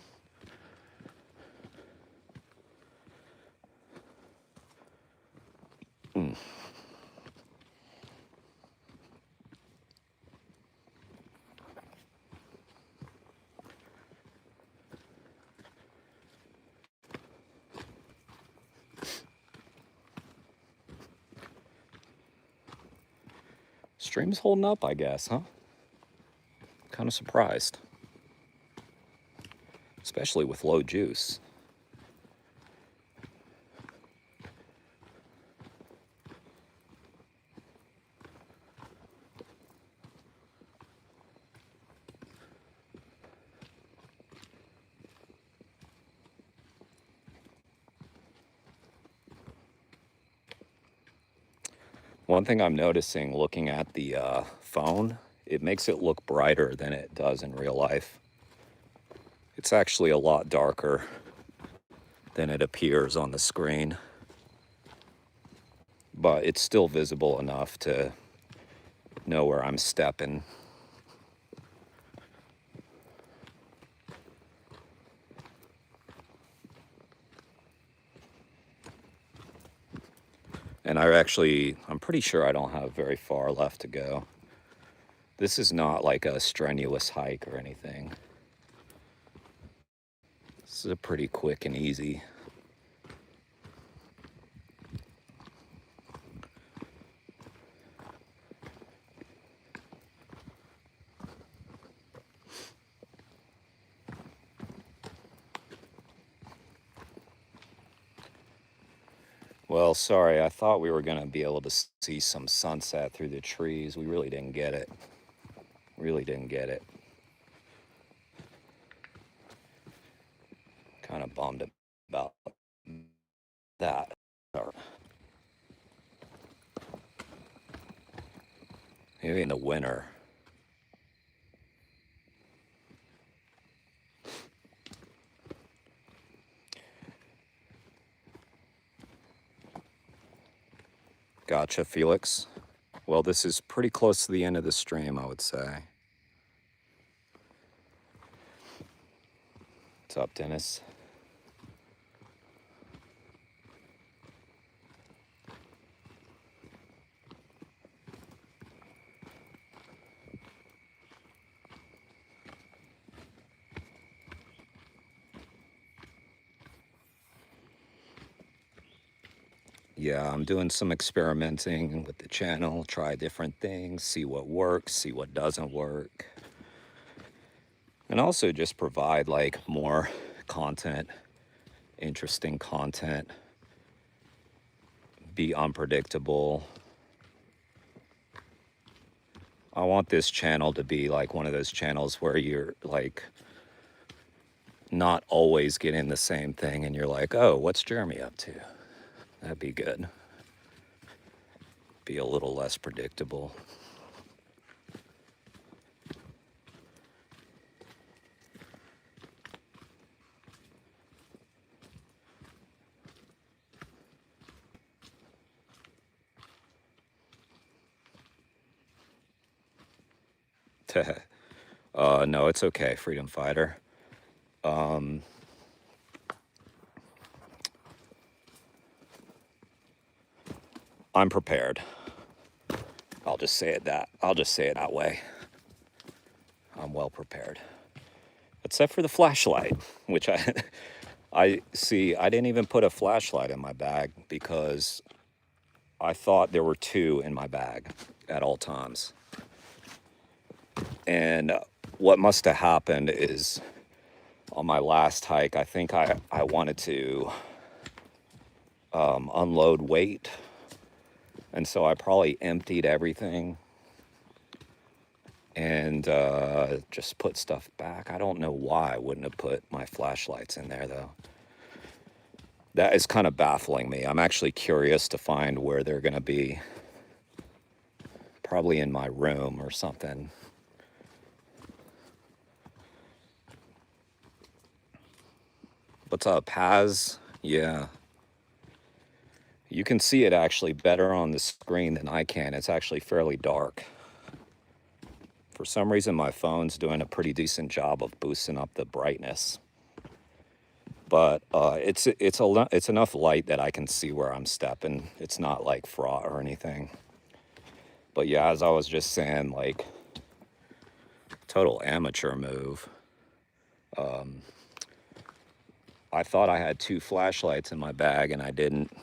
Stream's holding up, I guess, huh? Kind of surprised. Especially with low juice. One thing I'm noticing looking at the phone, it makes it look brighter than it does in real life. It's actually a lot darker. than it appears on the screen. But it's still visible enough to know where I'm stepping. And I'm pretty sure I don't have very far left to go. This is not like a strenuous hike or anything. This is a pretty quick and easy. Well, sorry, I thought we were going to be able to see some sunset through the trees. We really didn't get it. Really didn't get it. Kind of bummed about that. Maybe in the winter. Gotcha, Felix. Well, this is pretty close to the end of the stream, I would say. What's up, Dennis? Yeah, I'm doing some experimenting with the channel, try different things, see what works, see what doesn't work. And also just provide like more content, interesting content, be unpredictable. I want this channel to be like one of those channels where you're like not always getting the same thing and you're like, oh, what's Jeremy up to? That'd be good. Be a little less predictable. No, it's okay, Freedom Fighter. I'm prepared. I'll just say it that way. I'm well prepared. Except for the flashlight, which I see, I didn't even put a flashlight in my bag because I thought there were 2 in my bag at all times. And what must have happened is on my last hike, I think I wanted to unload weight. And so I probably emptied everything and just put stuff back. I don't know why I wouldn't have put my flashlights in there, though. That is kind of baffling me. I'm actually curious to find where they're going to be. Probably in my room or something. What's up, Paz? Yeah. You can see it actually better on the screen than I can. It's actually fairly dark. For some reason, my phone's doing a pretty decent job of boosting up the brightness. But it's enough light that I can see where I'm stepping. It's not like fraught or anything. But yeah, as I was just saying, like, total amateur move. I thought I had 2 flashlights in my bag and I didn't.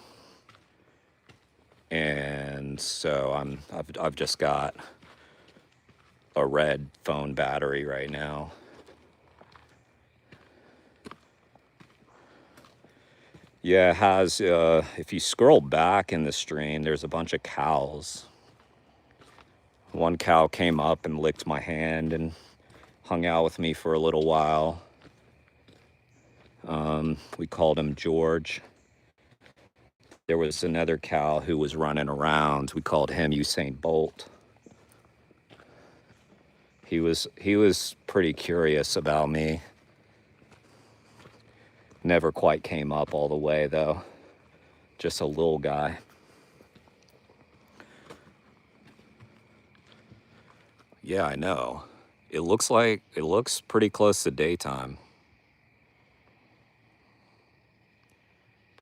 And so I've just got a red phone battery right now. Yeah, it has, if you scroll back in the stream, there's a bunch of cows. One cow came up and licked my hand and hung out with me for a little while. We called him George. There was another cow who was running around. We called him Usain Bolt. He was pretty curious about me. Never quite came up all the way though. Just a little guy. Yeah, I know. It looks pretty close to daytime.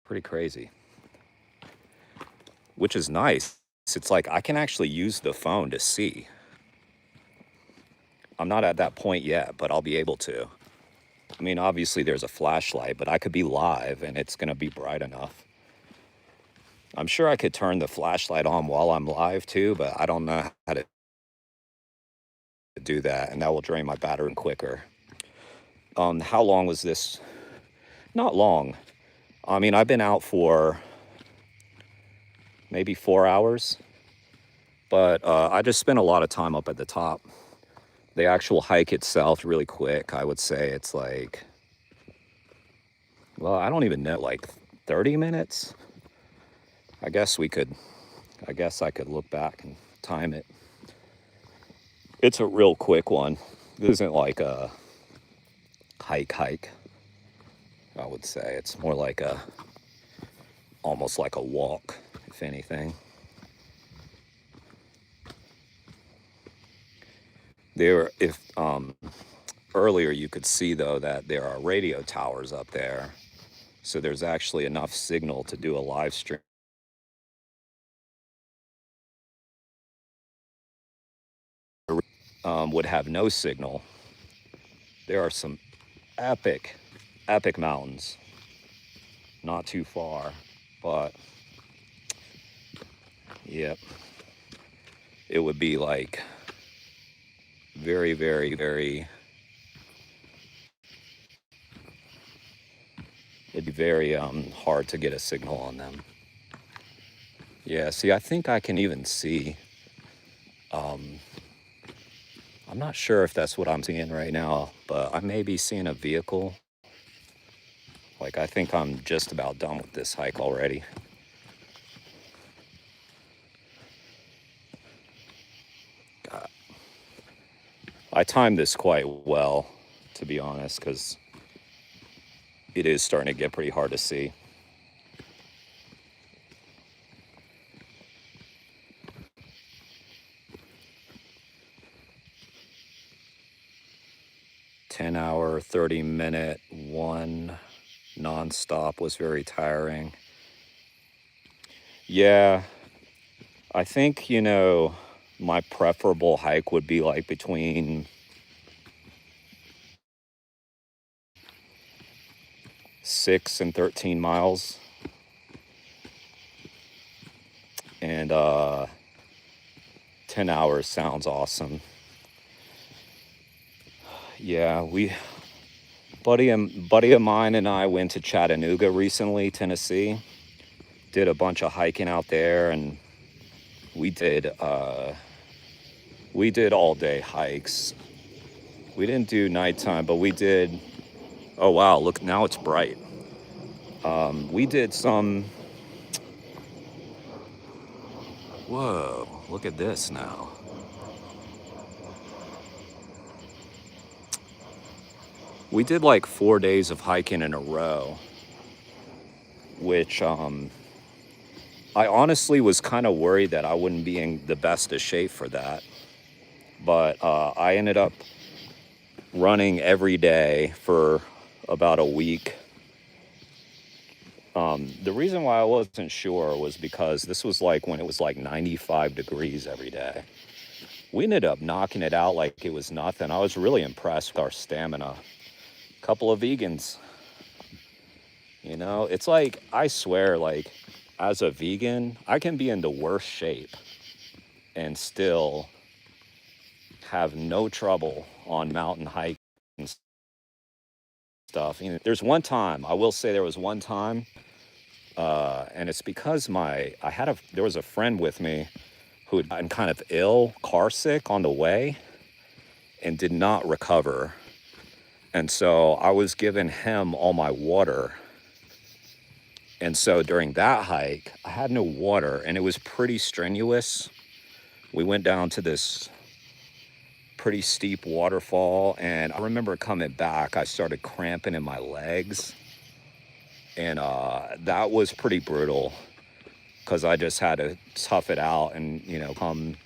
Pretty crazy. Which is nice. It's like I can actually use the phone to see. I'm not at that point yet, but I'll be able to. I mean, obviously there's a flashlight, but I could be live and it's going to be bright enough. I'm sure I could turn the flashlight on while I'm live too, but I don't know how to do that, and that will drain my battery quicker. How long was this? Not long. I mean, I've been out for maybe 4 hours, but I just spent a lot of time up at the top. The actual hike itself, really quick, I would say it's like, well, I don't even know, like 30 minutes. I guess I could look back and time it. It's a real quick one. This isn't like a hike, I would say. It's more like almost like a walk, if anything. Earlier you could see though that there are radio towers up there. So there's actually enough signal to do a live stream. Would have no signal. There are some epic, epic mountains not too far, but yep, it would be like very, very, very, it'd be very hard to get a signal on them. Yeah, see, I think I can even see, I'm not sure if that's what I'm seeing right now, but I may be seeing a vehicle. Like, I think I'm just about done with this hike already. God. I timed this quite well, to be honest, because it is starting to get pretty hard to see. $10-hour, 30-minute, one nonstop was very tiring. Yeah, I think, my preferable hike would be like between 6 and 13 miles. And 10 hours sounds awesome. Yeah, buddy of mine and I went to Chattanooga recently, Tennessee. Did a bunch of hiking out there, and we did all day hikes. We didn't do nighttime, but we did. Oh wow, look, now it's bright. We did some. Whoa, look at this now. We did like 4 days of hiking in a row, which I honestly was kind of worried that I wouldn't be in the best of shape for that. But I ended up running every day for about a week. The reason why I wasn't sure was because this was like when it was like 95 degrees every day. We ended up knocking it out like it was nothing. I was really impressed with our stamina. Couple of vegans, it's like, I swear, like, as a vegan, I can be in the worst shape and still have no trouble on mountain hikes and stuff. There's one time, I will say there was one time, and it's because there was a friend with me who had gotten kind of ill, car sick on the way, and did not recover. And so I was giving him all my water. And so during that hike, I had no water, and it was pretty strenuous. We went down to this pretty steep waterfall, and I remember coming back, I started cramping in my legs. And that was pretty brutal because I just had to tough it out and, come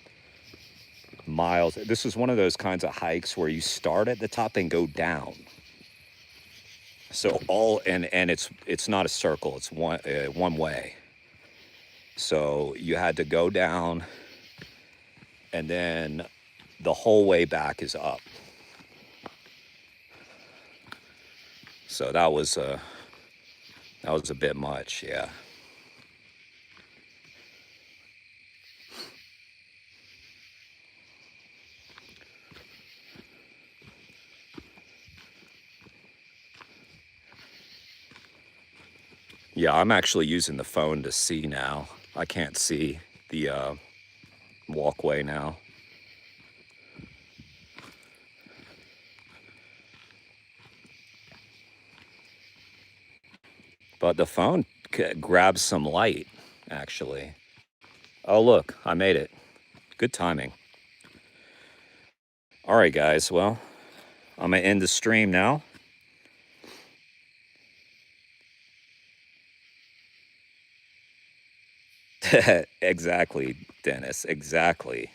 miles. This is one of those kinds of hikes where you start at the top and go down. So and it's not a circle, it's one way. So you had to go down, and then the whole way back is up. So that was a bit much, yeah. Yeah, I'm actually using the phone to see now. I can't see the walkway now. But the phone grabs some light, actually. Oh, look, I made it. Good timing. All right, guys. Well, I'm going to end the stream now. Exactly, Dennis. Exactly.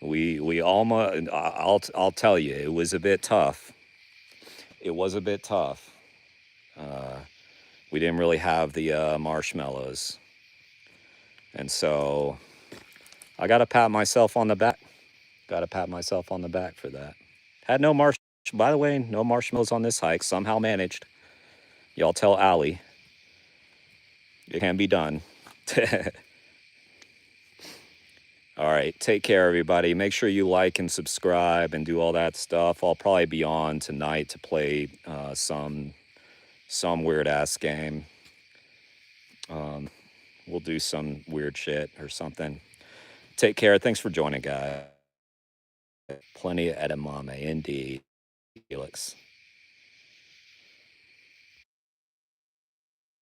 We almost. I'll tell you, it was a bit tough. It was a bit tough. Uh, we didn't really have the marshmallows, and so I got to pat myself on the back. Got to pat myself on the back for that. Had no marsh. By the way, no marshmallows on this hike. Somehow managed. Y'all tell Allie it can be done. All right, take care, everybody. Make sure you like and subscribe and do all that stuff. I'll probably be on tonight to play some weird ass game. Um, we'll do some weird shit or something. Take care. Thanks for joining, guys. Plenty of edamame, indeed, Felix.